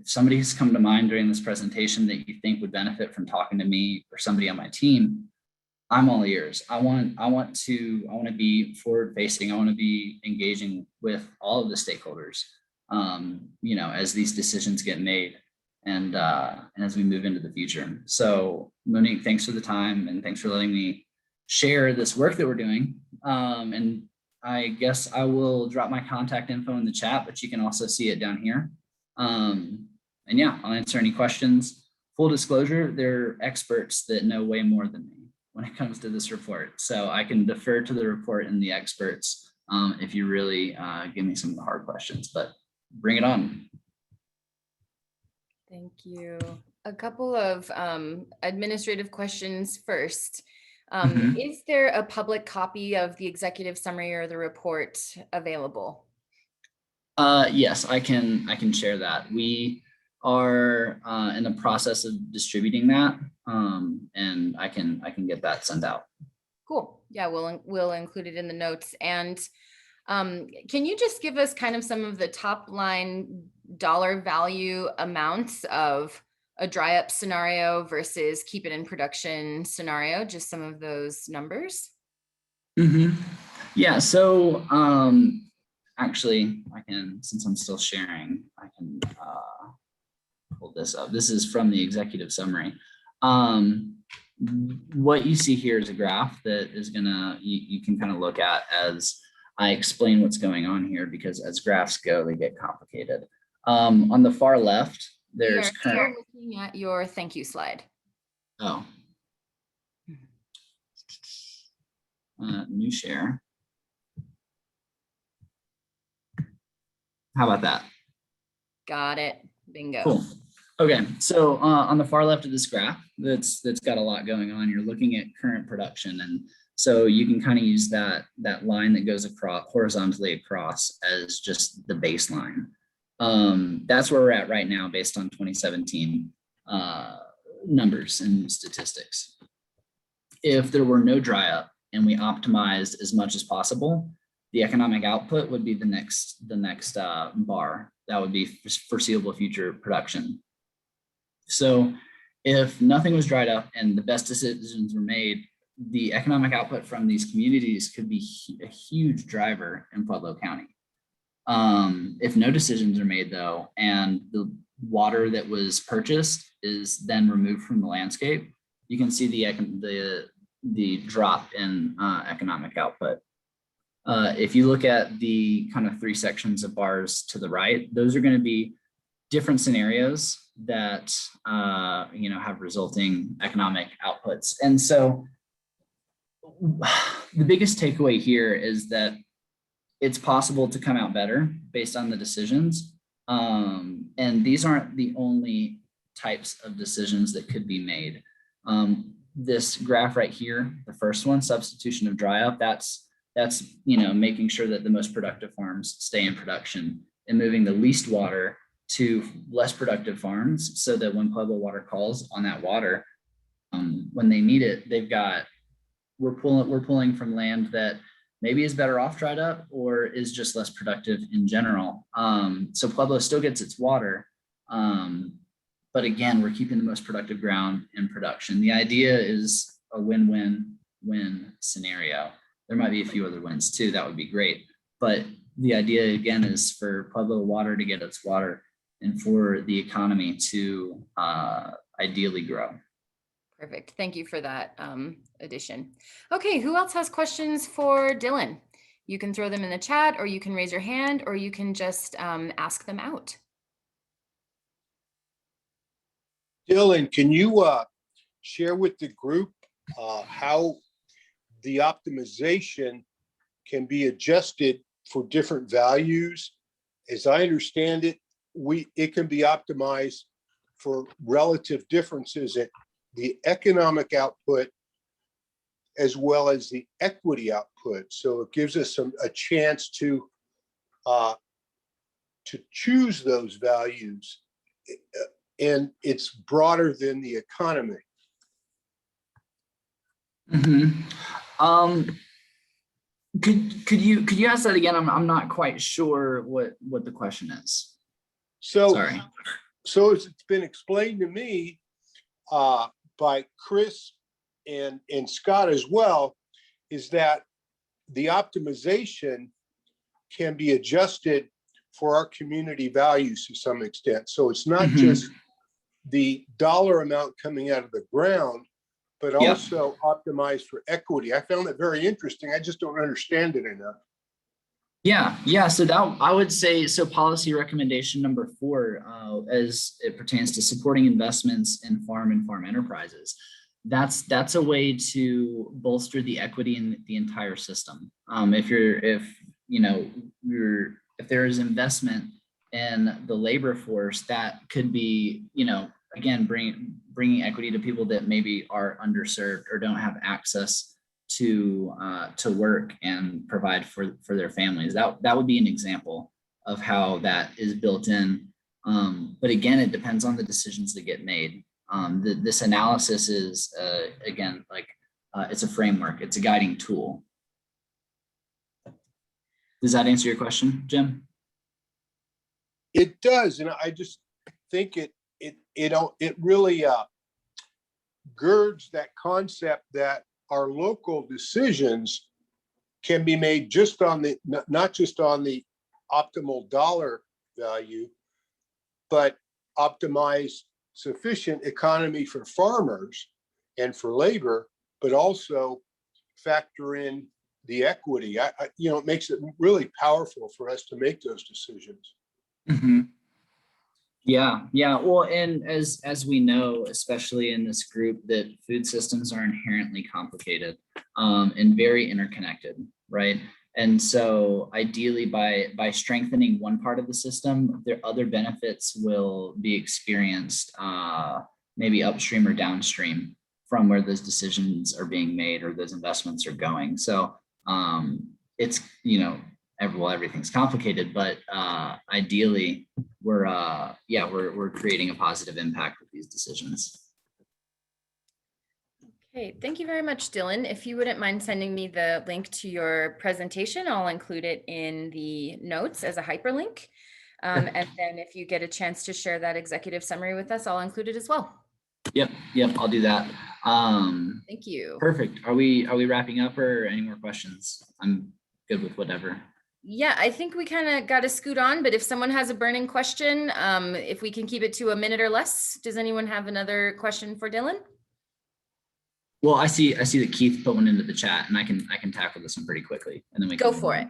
K: somebody has come to mind during this presentation that you think would benefit from talking to me or somebody on my team, I'm all ears. I want to be forward facing. I want to be engaging with all of the stakeholders, as these decisions get made and as we move into the future. So Monique, thanks for the time and thanks for letting me share this work that we're doing. And I guess I will drop my contact info in the chat, but you can also see it down here. And yeah, I'll answer any questions. Full disclosure, there are experts that know way more than me when it comes to this report. So I can defer to the report and the experts if you really give me some of the hard questions, but bring it on.
A: Thank you. A couple of administrative questions first. Is there a public copy of the executive summary or the report available?
K: Yes, I can share that. are in the process of distributing that, and I can get that sent out.
A: Cool. Yeah, we'll include it in the notes. And can you just give us kind of some of the top line dollar value amounts of a dry up scenario versus keep it in production scenario? Just some of those numbers.
K: Yeah. So actually, I can, since I'm still sharing, I can pull this up. This is from the executive summary. What you see here is a graph that is gonna, you can kind of look at as I explain what's going on here, because as graphs go, they get complicated. On the far left, there's
A: current. Looking at your thank you slide.
K: Oh. New share. How about that?
A: Got it. Bingo.
K: Cool. Okay, so on the far left of this graph, that's got a lot going on. You're looking at current production, and so you can kind of use that line that goes across horizontally across as just the baseline. That's where we're at right now, based on 2017 numbers and statistics. If there were no dry up and we optimized as much as possible, the economic output would be the next bar. That would be foreseeable future production. So if nothing was dried up and the best decisions were made, the economic output from these communities could be a huge driver in Pueblo County. If no decisions are made though, and the water that was purchased is then removed from the landscape, you can see the drop in economic output. If you look at the kind of 3 sections of bars to the right, those are going to be different scenarios that have resulting economic outputs. And so the biggest takeaway here is that it's possible to come out better based on the decisions. And these aren't the only types of decisions that could be made. This graph right here, the first one, substitution of dry up, that's making sure that the most productive farms stay in production and moving the least water to less productive farms, so that when Pueblo Water calls on that water, when they need it, we're pulling from land that maybe is better off dried up or is just less productive in general. So Pueblo still gets its water, but again, we're keeping the most productive ground in production. The idea is a win-win-win scenario. There might be a few other wins too, that would be great. But the idea again is for Pueblo Water to get its water and for the economy to ideally grow.
A: Perfect. Thank you for that addition. Okay, who else has questions for Dylan? You can throw them in the chat, or you can raise your hand, or you can just ask them out.
D: Dylan, can you share with the group how the optimization can be adjusted for different values? As I understand it, it can be optimized for relative differences in the economic output as well as the equity output. So it gives us a chance to choose those values, and it's broader than the economy.
K: Could you ask that again? I'm not quite sure what the question is.
D: So,
K: sorry.
D: So as it's been explained to me by Chris and Scott as well, is that the optimization can be adjusted for our community values to some extent. So it's not just the dollar amount coming out of the ground, but also optimized for equity. I found that very interesting. I just don't understand it enough.
K: Yeah. So that I would say, so policy recommendation number 4, as it pertains to supporting investments in farm and farm enterprises, that's a way to bolster the equity in the entire system. If there is investment in the labor force, that could be, again, bringing equity to people that maybe are underserved or don't have access to work and provide for their families. That would be an example of how that is built in But again, it depends on the decisions that get made. This analysis is, again, like it's a framework, it's a guiding tool. Does that answer your question, Jim?
D: It does, and I just think it really girds that concept that our local decisions can be made just on the, not just on the optimal dollar value, but optimize sufficient economy for farmers and for labor, but also factor in the equity. It makes it really powerful for us to make those decisions.
K: Mm-hmm. Yeah. Well, and as we know, especially in this group, that food systems are inherently complicated and very interconnected, right? And so ideally by strengthening one part of the system, their other benefits will be experienced maybe upstream or downstream from where those decisions are being made or those investments are going. So it's, everything's complicated, but ideally we're creating a positive impact with these decisions.
A: Okay, thank you very much, Dylan. If you wouldn't mind sending me the link to your presentation, I'll include it in the notes as a hyperlink. And then if you get a chance to share that executive summary with us, I'll include it as well.
K: Yep, I'll do that.
A: Thank you.
K: Perfect. Are we wrapping up or any more questions? I'm good with whatever.
A: Yeah, I think we kind of got to scoot on, but if someone has a burning question, if we can keep it to a minute or less, does anyone have another question for Dylan?
K: Well, I see that Keith put one into the chat, and I can tackle this one pretty quickly, and then we can
A: go for it.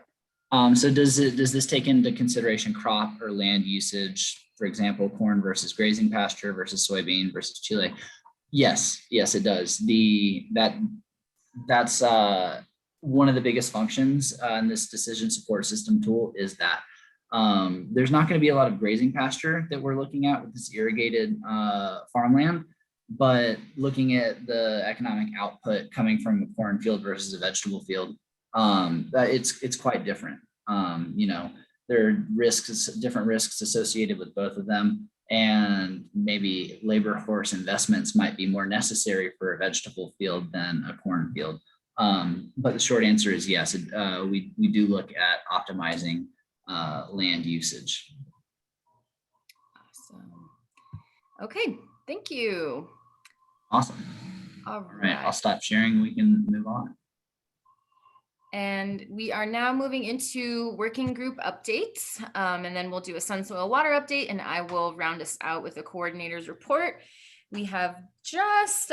K: So does this take into consideration crop or land usage? For example, corn versus grazing pasture versus soybean versus chile? Yes, it does. That's one of the biggest functions in this decision support system tool is that there's not going to be a lot of grazing pasture that we're looking at with this irrigated farmland, but looking at the economic output coming from a corn field versus a vegetable field, it's quite different. There are different risks associated with both of them, and maybe labor force investments might be more necessary for a vegetable field than a corn field. But the short answer is yes, we do look at optimizing land usage.
A: Awesome. Okay, thank you.
K: Awesome.
A: All
K: right, I'll stop sharing. We can move on.
A: And we are now moving into working group updates. And then we'll do a sun, soil, water update, and I will round us out with a coordinator's report. We have just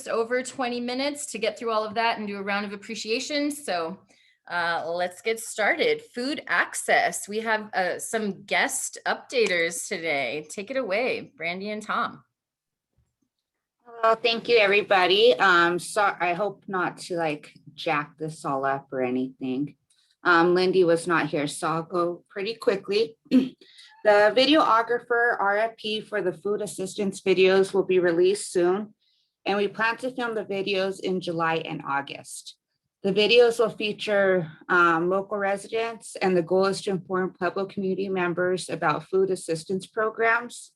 A: over 20 minutes to get through all of that and do a round of appreciation. So let's get started. Food access. We have some guest updaters today. Take it away, Brandy and Tom.
B: Well, thank you, everybody. So I hope not to jack this all up or anything. Lindy was not here, so I'll go pretty quickly. The videographer RFP for the food assistance videos will be released soon, and we plan to film the videos in July and August. The videos will feature local residents, and the goal is to inform public community members about food assistance programs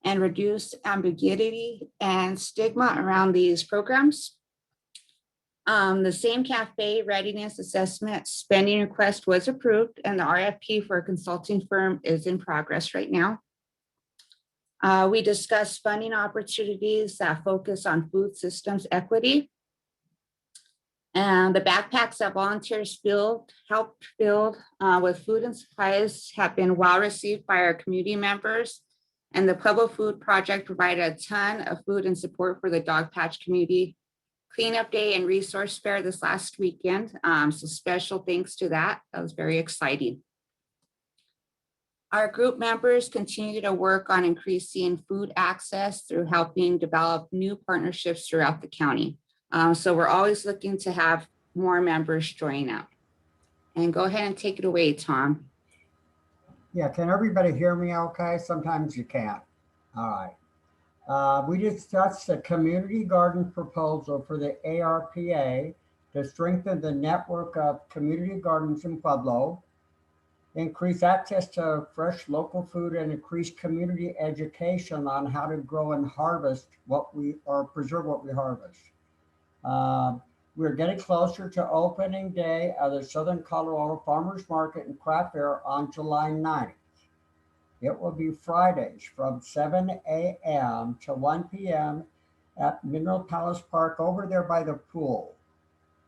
B: and reduce ambiguity and stigma around these programs. The same cafe readiness assessment spending request was approved, and the RFP for a consulting firm is in progress right now. We discussed funding opportunities that focus on food systems equity. And the backpacks that volunteers helped build with food and supplies have been well received by our community members. And the Pueblo Food Project provided a ton of food and support for the Dog Patch community cleanup day and resource fair this last weekend. So special thanks to that. That was very exciting. Our group members continue to work on increasing food access through helping develop new partnerships throughout the county. So we're always looking to have more members join up. And go ahead and take it away, Tom.
L: Yeah, can everybody hear me okay? Sometimes you can't. All right. We discussed a community garden proposal for the ARPA to strengthen the network of community gardens in Pueblo. increase access to fresh local food, and increase community education on how to grow and harvest preserve what we harvest. We're getting closer to opening day of the Southern Colorado Farmers Market and Craft Fair on July 9th. It will be Fridays from 7 a.m. to 1 p.m. at Mineral Palace Park over there by the pool.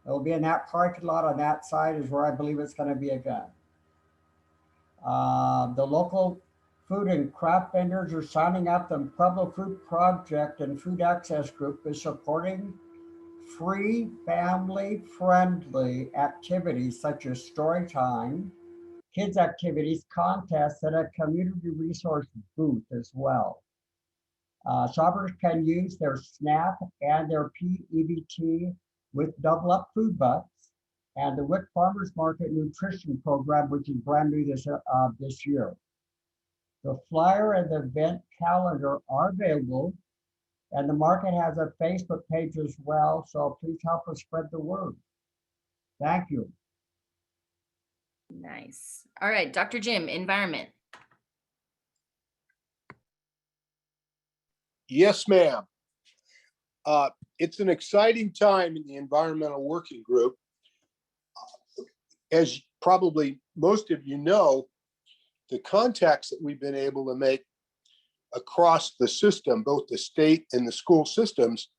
L: It'll be in that parking lot on that side is where I believe it's going to be again. The local food and craft vendors are signing up. The Pueblo Food Project and Food Access Group is supporting free family-friendly activities such as story time, kids activities, contests, and a community resource booth as well. Shoppers can use their SNAP and their PEBT with double up food bucks, and the WIC Farmers Market Nutrition Program, which is brand new this year. The flyer and the event calendar are available, and the market has a Facebook page as well, so please help us spread the word. Thank you.
A: Nice. All right, Dr. Jim, environment.
D: Yes, ma'am. It's an exciting time in the Environmental Working Group. As probably most of you know, the contacts that we've been able to make across the system, both the state and the school systems,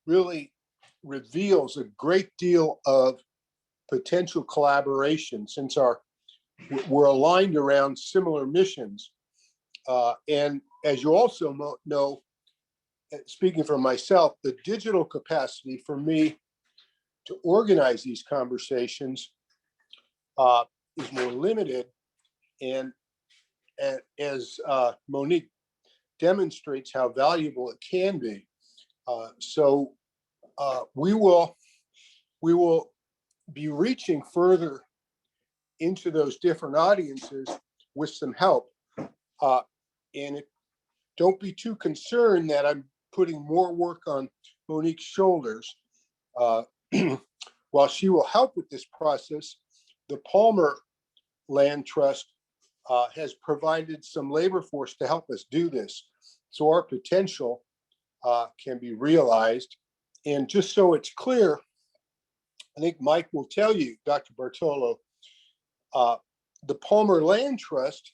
D: really reveals a great deal of potential collaboration since we're aligned around similar missions. And as you also know, speaking for myself, the digital capacity for me to organize these conversations is more limited. And as Monique demonstrates how valuable it can be. So we will be reaching further into those different audiences with some help. Don't be too concerned that I'm putting more work on Monique's shoulders. While she will help with this process, the Palmer Land Trust has provided some labor force to help us do this. So our potential can be realized. And just so it's clear, I think Mike will tell you, Dr. Bartolo, the Palmer Land Trust,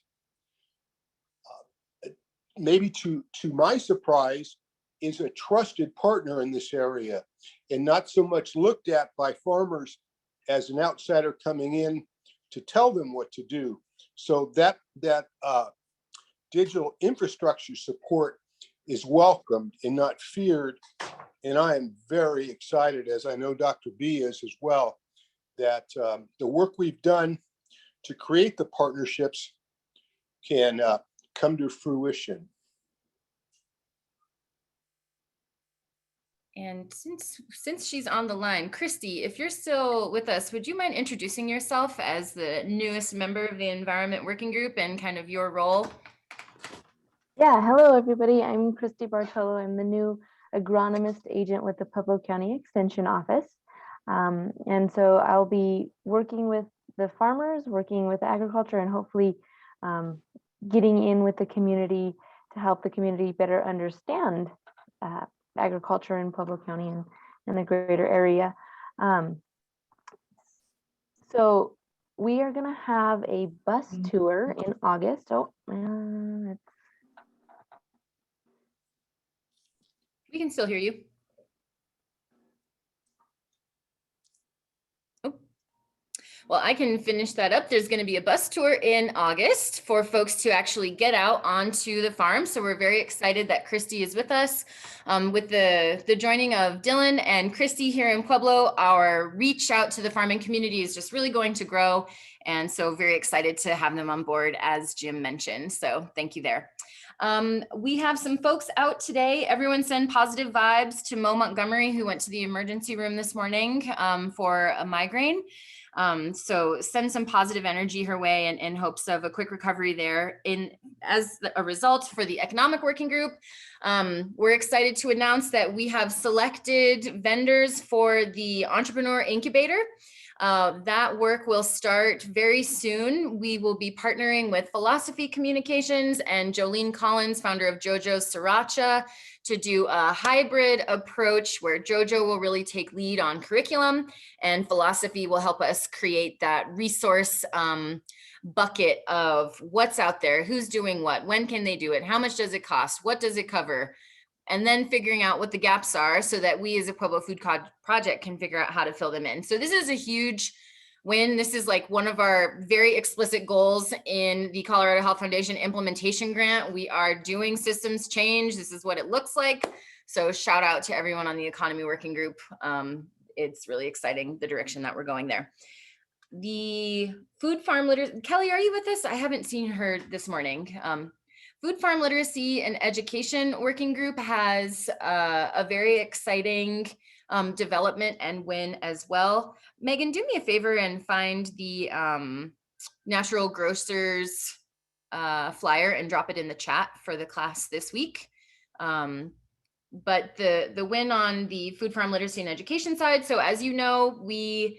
D: maybe to my surprise, is a trusted partner in this area and not so much looked at by farmers as an outsider coming in to tell them what to do. So that digital infrastructure support is welcomed and not feared. And I am very excited, as I know Dr. B is as well, that the work we've done to create the partnerships can come to fruition.
A: And since she's on the line, Christy, if you're still with us, would you mind introducing yourself as the newest member of the Environment Working Group and kind of your role?
M: Yeah, hello everybody. I'm Christy Bartolo. I'm the new agronomist agent with the Pueblo County Extension Office. And so I'll be working with the farmers, working with agriculture, and hopefully getting in with the community to help the community better understand agriculture in Pueblo County and the greater area. So we are going to have a bus tour in August.
A: We can still hear you. Oh, well, I can finish that up. There's going to be a bus tour in August for folks to actually get out onto the farm. So we're very excited that Christy is with us. With the joining of Dylan and Christy here in Pueblo, our reach out to the farming community is just really going to grow. And so very excited to have them on board, as Jim mentioned. So thank you there. We have some folks out today. Everyone send positive vibes to Mo Montgomery, who went to the emergency room this morning for a migraine. So send some positive energy her way in hopes of a quick recovery there. As a result, for the economic working group, we're excited to announce that we have selected vendors for the entrepreneur incubator. That work will start very soon. We will be partnering with Philosophy Communications and Jolene Collins, founder of JoJo's Sriracha, to do a hybrid approach where JoJo will really take lead on curriculum and Philosophy will help us create that resource bucket of what's out there, who's doing what, when can they do it, how much does it cost, what does it cover, and then figuring out what the gaps are so that we as a Pueblo Food Project can figure out how to fill them in. So this is a huge win. This is like one of our very explicit goals in the Colorado Health Foundation implementation grant. We are doing systems change. This is what it looks like. So shout out to everyone on the economy working group. It's really exciting, the direction that we're going there. The food farm literacy, Kelly, are you with us? I haven't seen her this morning. Food farm literacy and education working group has a very exciting development and win as well. Megan, do me a favor and find the Natural Grocers flyer and drop it in the chat for the class this week. But the win on the food farm literacy and education side. So as you know, we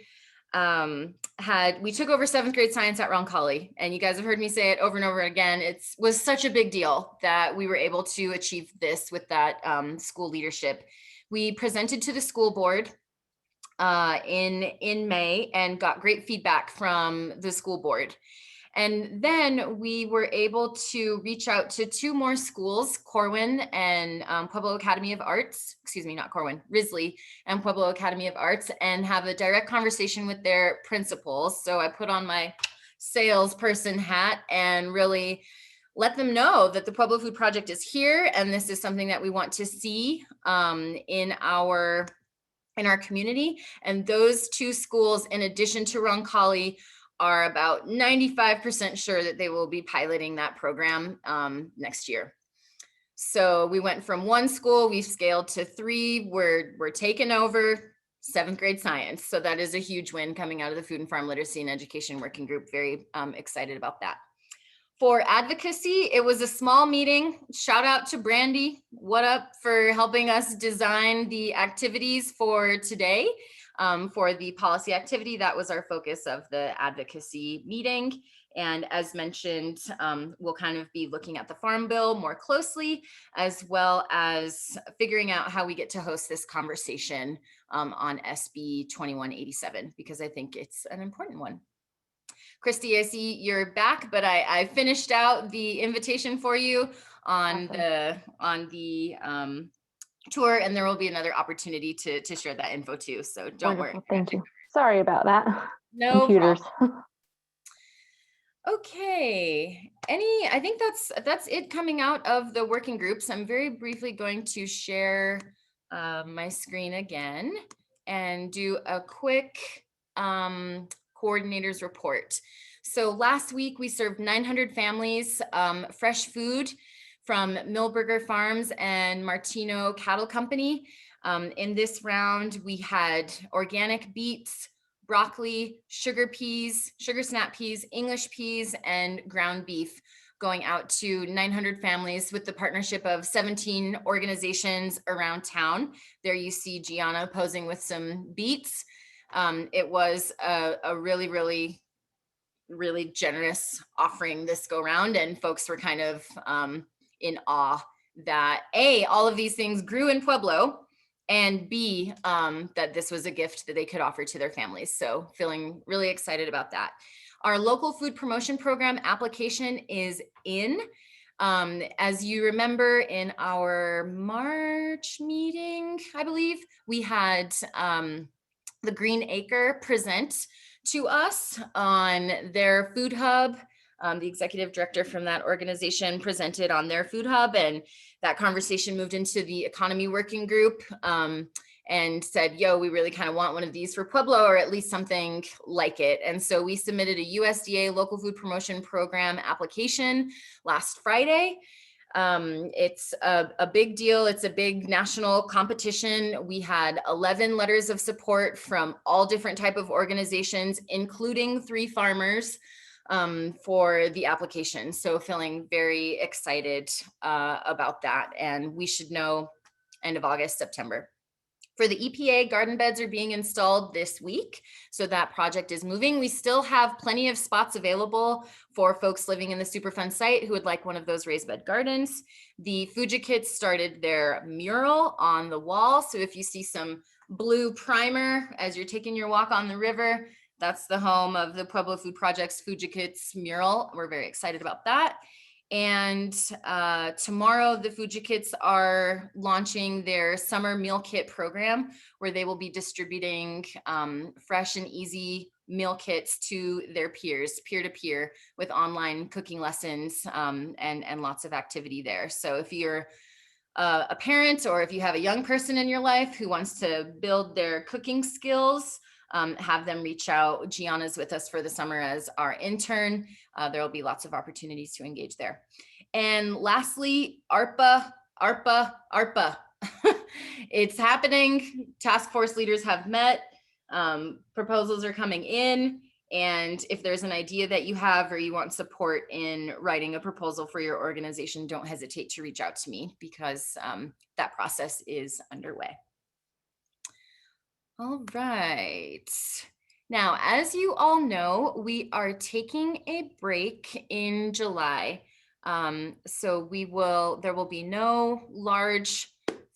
A: took over 7th grade science at Roncalli, and you guys have heard me say it over and over again. It was such a big deal that we were able to achieve this with that school leadership. We presented to the school board in May and got great feedback from the school board. And then we were able to reach out to 2 more schools, Corwin and Pueblo Academy of Arts, excuse me, not Corwin, Risley and Pueblo Academy of Arts, and have a direct conversation with their principals. So I put on my salesperson hat and really let them know that the Pueblo Food Project is here. And this is something that we want to see in our community. And those 2 schools, in addition to Roncalli, are about 95% sure that they will be piloting that program next year. So we went from 1 school, we scaled to 3, we're taking over 7th grade science. So that is a huge win coming out of the Food and Farm Literacy and Education Working Group. Very excited about that. For advocacy, it was a small meeting. Shout out to Brandy. What up for helping us design the activities for today. For the policy activity, that was our focus of the advocacy meeting. And as mentioned, we'll kind of be looking at the Farm Bill more closely, as well as figuring out how we get to host this conversation on SB 2187, because I think it's an important one. Christy, I see you're back, but I finished out the invitation for you on the tour, and there will be another opportunity to share that info too. So don't
M: Wonderful.
A: worry.
M: Thank you. Sorry about that.
A: No
M: Computers.
A: Okay. I think that's it coming out of the working groups. I'm very briefly going to share my screen again and do a quick coordinators report. So last week we served 900 families fresh food from Millburger Farms and Martino Cattle Company. In this round, we had organic beets, broccoli, sugar snap peas, English peas, and ground beef going out to 900 families with the partnership of 17 organizations around town. There you see Gianna posing with some beets. It was a really generous offering this go round, and folks were kind of in awe that A, all of these things grew in Pueblo, and B, that this was a gift that they could offer to their families. So feeling really excited about that. Our local food promotion program application is in. As you remember, in our March meeting, I believe, we had the Green Acre present to us on their food hub. The executive director from that organization presented on their food hub, and that conversation moved into the economy working group and said, yo, we really kind of want one of these for Pueblo, or at least something like it. And so we submitted a USDA local food promotion program application last Friday. It's a big deal. It's a big national competition. We had 11 letters of support from all different type of organizations, including 3 farmers for the application. So feeling very excited about that. And we should know end of August, September. For the EPA, garden beds are being installed this week, so that project is moving. We still have plenty of spots available for folks living in the Superfund site who would like one of those raised bed gardens. The Fuji Kids started their mural on the wall, so if you see some blue primer as you're taking your walk on the river, that's the home of the Pueblo Food Project's Fuji Kids mural. We're very excited about that. And tomorrow, the Fuji Kids are launching their summer meal kit program, where they will be distributing fresh and easy meal kits to their peers, peer-to-peer, with online cooking lessons and lots of activity there. So if you're a parent, or if you have a young person in your life who wants to build their cooking skills, have them reach out. Gianna's with us for the summer as our intern. There will be lots of opportunities to engage there. And lastly, ARPA. It's happening. Task force leaders have met. Proposals are coming in. And if there's an idea that you have, or you want support in writing a proposal for your organization, don't hesitate to reach out to me, because that process is underway. All right. Now, as you all know, we are taking a break in July. So there will be no large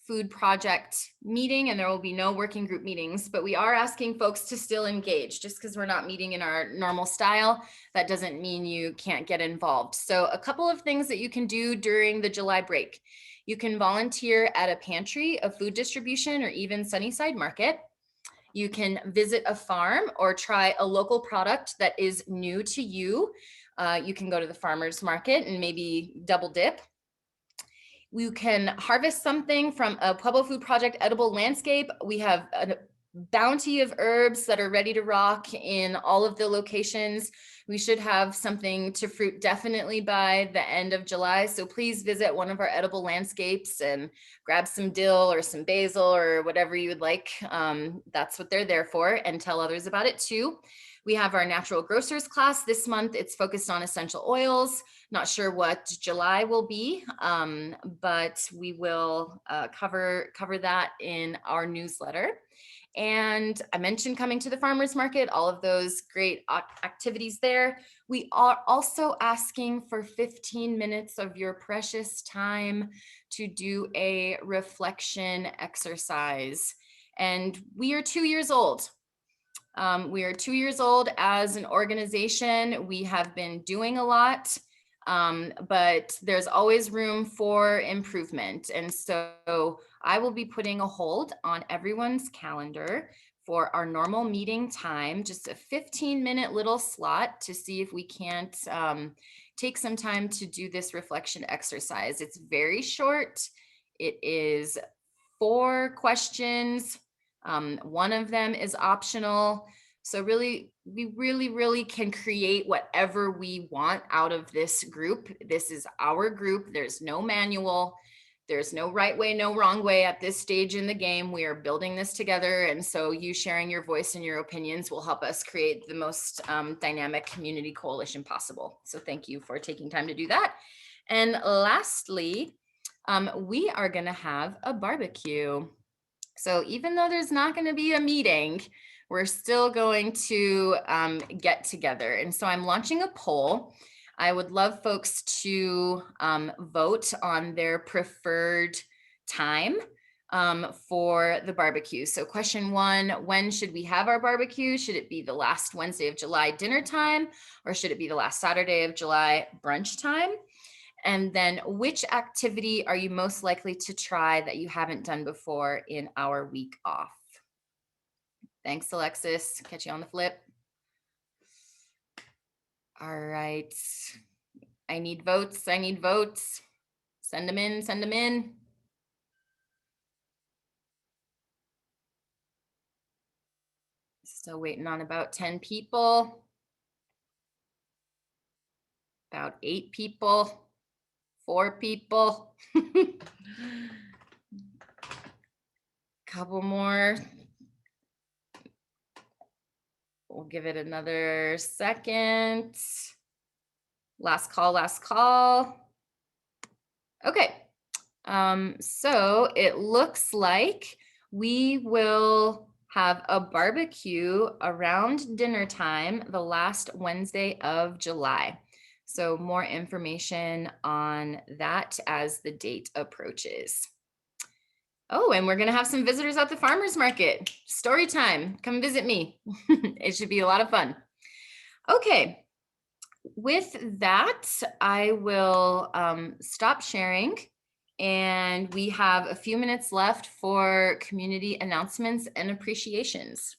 A: food project meeting, and there will be no working group meetings, but we are asking folks to still engage. Just because we're not meeting in our normal style, that doesn't mean you can't get involved. So a couple of things that you can do during the July break. You can volunteer at a pantry, a food distribution, or even Sunnyside Market. You can visit a farm or try a local product that is new to you. You can go to the farmer's market and maybe double dip. You can harvest something from a Pueblo Food Project edible landscape. We have a bounty of herbs that are ready to rock in all of the locations. We should have something to fruit definitely by the end of July. So please visit one of our edible landscapes and grab some dill or some basil or whatever you would like. That's what they're there for, and tell others about it too. We have our natural grocers class this month. It's focused on essential oils. Not sure what July will be, but we will cover that in our newsletter. And I mentioned coming to the farmers market, all of those great activities there. We are also asking for 15 minutes of your precious time to do a reflection exercise. And we are 2 years old. We are 2 years old as an organization. We have been doing a lot, but there's always room for improvement. And so I will be putting a hold on everyone's calendar for our normal meeting time, just a 15-minute little slot to see if we can't take some time to do this reflection exercise. It's very short. It is 4 questions. One of them is optional. So really, we really can create whatever we want out of this group. This is our group. There's no manual. There's no right way, no wrong way at this stage in the game. We are building this together. And so you sharing your voice and your opinions will help us create the most dynamic community coalition possible. So thank you for taking time to do that. And lastly, we are going to have a barbecue. So even though there's not going to be a meeting, we're still going to get together. And so I'm launching a poll. I would love folks to vote on their preferred time for the barbecue. So question 1, when should we have our barbecue? Should it be the last Wednesday of July dinner time, or should it be the last Saturday of July brunch time? And then which activity are you most likely to try that you haven't done before in our week off? Thanks, Alexis. Catch you on the flip. All right. I need votes. I need votes. Send them in. Send them in. Still waiting on about 10 people. About 8 people. 4 people. Couple more. We'll give it another second. Last call, last call. Okay. So it looks like we will have a barbecue around dinner time the last Wednesday of July. So more information on that as the date approaches. Oh, and we're gonna have some visitors at the farmer's market. Story time, come visit me. It should be a lot of fun. Okay, with that, I will stop sharing. And we have a few minutes left for community announcements and appreciations.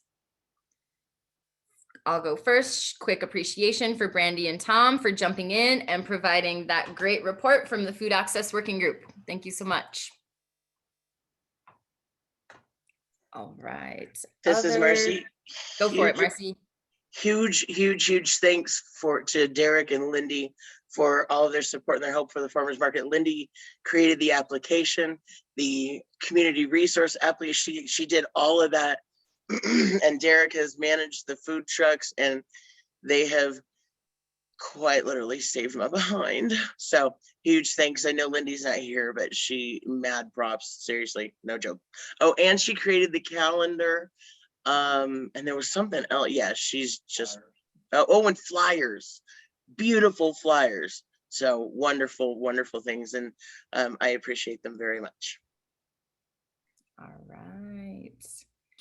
A: I'll go first. Quick appreciation for Brandy and Tom for jumping in and providing that great report from the Food Access Working Group. Thank you so much. All right.
F: This is Marcy.
A: Go for it, Marcy.
F: Huge thanks to Derek and Lindy for all of their support and their help for the farmers market. Lindy created the application, the community resource application. She did all of that. And Derek has managed the food trucks, and they have quite literally saved my behind. So huge thanks. I know Lindy's not here, but she mad props. Seriously, no joke. Oh, and she created the calendar. And there was something else. Yeah, she's just and flyers, beautiful flyers. So wonderful things, and I appreciate them very much.
A: All right.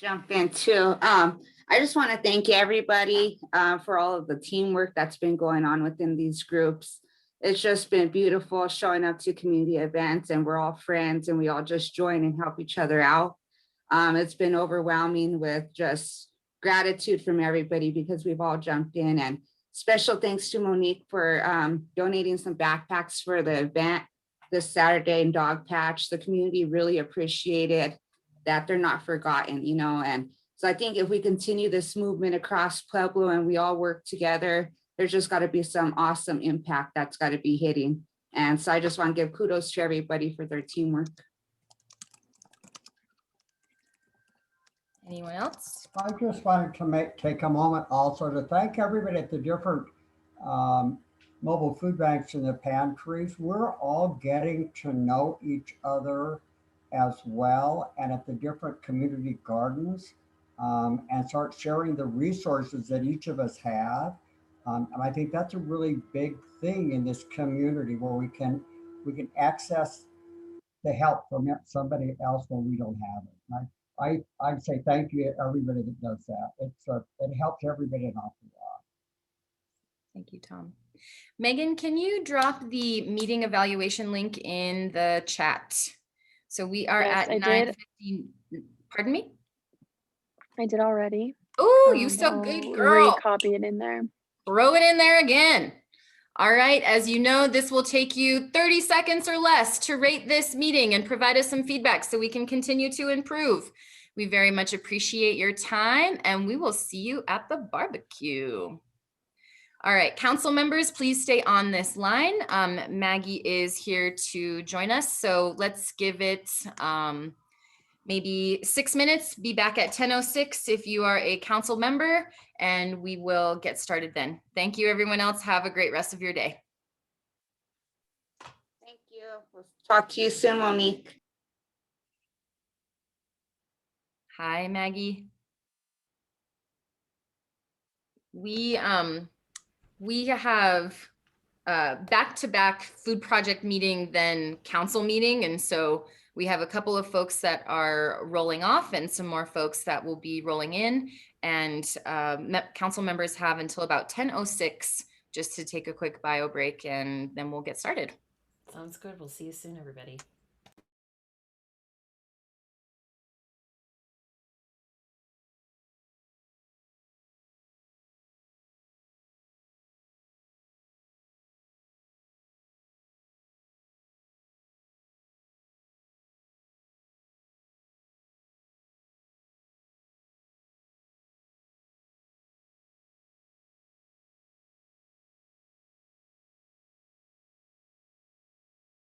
B: Jump in too. I just want to thank everybody for all of the teamwork that's been going on within these groups. It's just been beautiful showing up to community events, and we're all friends and we all just join and help each other out. It's been overwhelming with just gratitude from everybody because we've all jumped in, and special thanks to Monique for donating some backpacks for the event this Saturday in Dog Patch. The community really appreciated that. They're not forgotten, you know, and so I think if we continue this movement across Pueblo and we all work together, there's just got to be some awesome impact that's got to be hitting. And so I just want to give kudos to everybody for their teamwork.
A: Anyone else?
L: I just wanted to take a moment also to thank everybody at the different mobile food banks and the pantries. We're all getting to know each other as well, and at the different community gardens, and start sharing the resources that each of us have. And I think that's a really big thing in this community where we can access the help from somebody else when we don't have it. I'd say thank you to everybody that does that. It helps everybody an awful lot.
A: Thank you, Tom. Megan, can you drop the meeting evaluation link in the chat? So we are
M: Yes,
A: at 9:15. Pardon me?
M: I did already.
A: Oh, you so good, girl.
M: Recopy it in there.
A: Throw it in there again. All right, as you know, this will take you 30 seconds or less to rate this meeting and provide us some feedback so we can continue to improve. We very much appreciate your time, and we will see you at the barbecue. All right, council members, please stay on this line. Maggie is here to join us, so let's give it maybe 6 minutes. Be back at 10:06 if you are a council member, and we will get started then. Thank you, everyone else. Have a great rest of your day.
B: Thank you. We'll talk to you soon, Monique.
A: Hi, Maggie. We have back-to-back food project meeting, then council meeting, and so we have a couple of folks that are rolling off and some more folks that will be rolling in, and council members have until about 10:06 just to take a quick bio break, and then we'll get started.
N: Sounds good. We'll see you soon, everybody.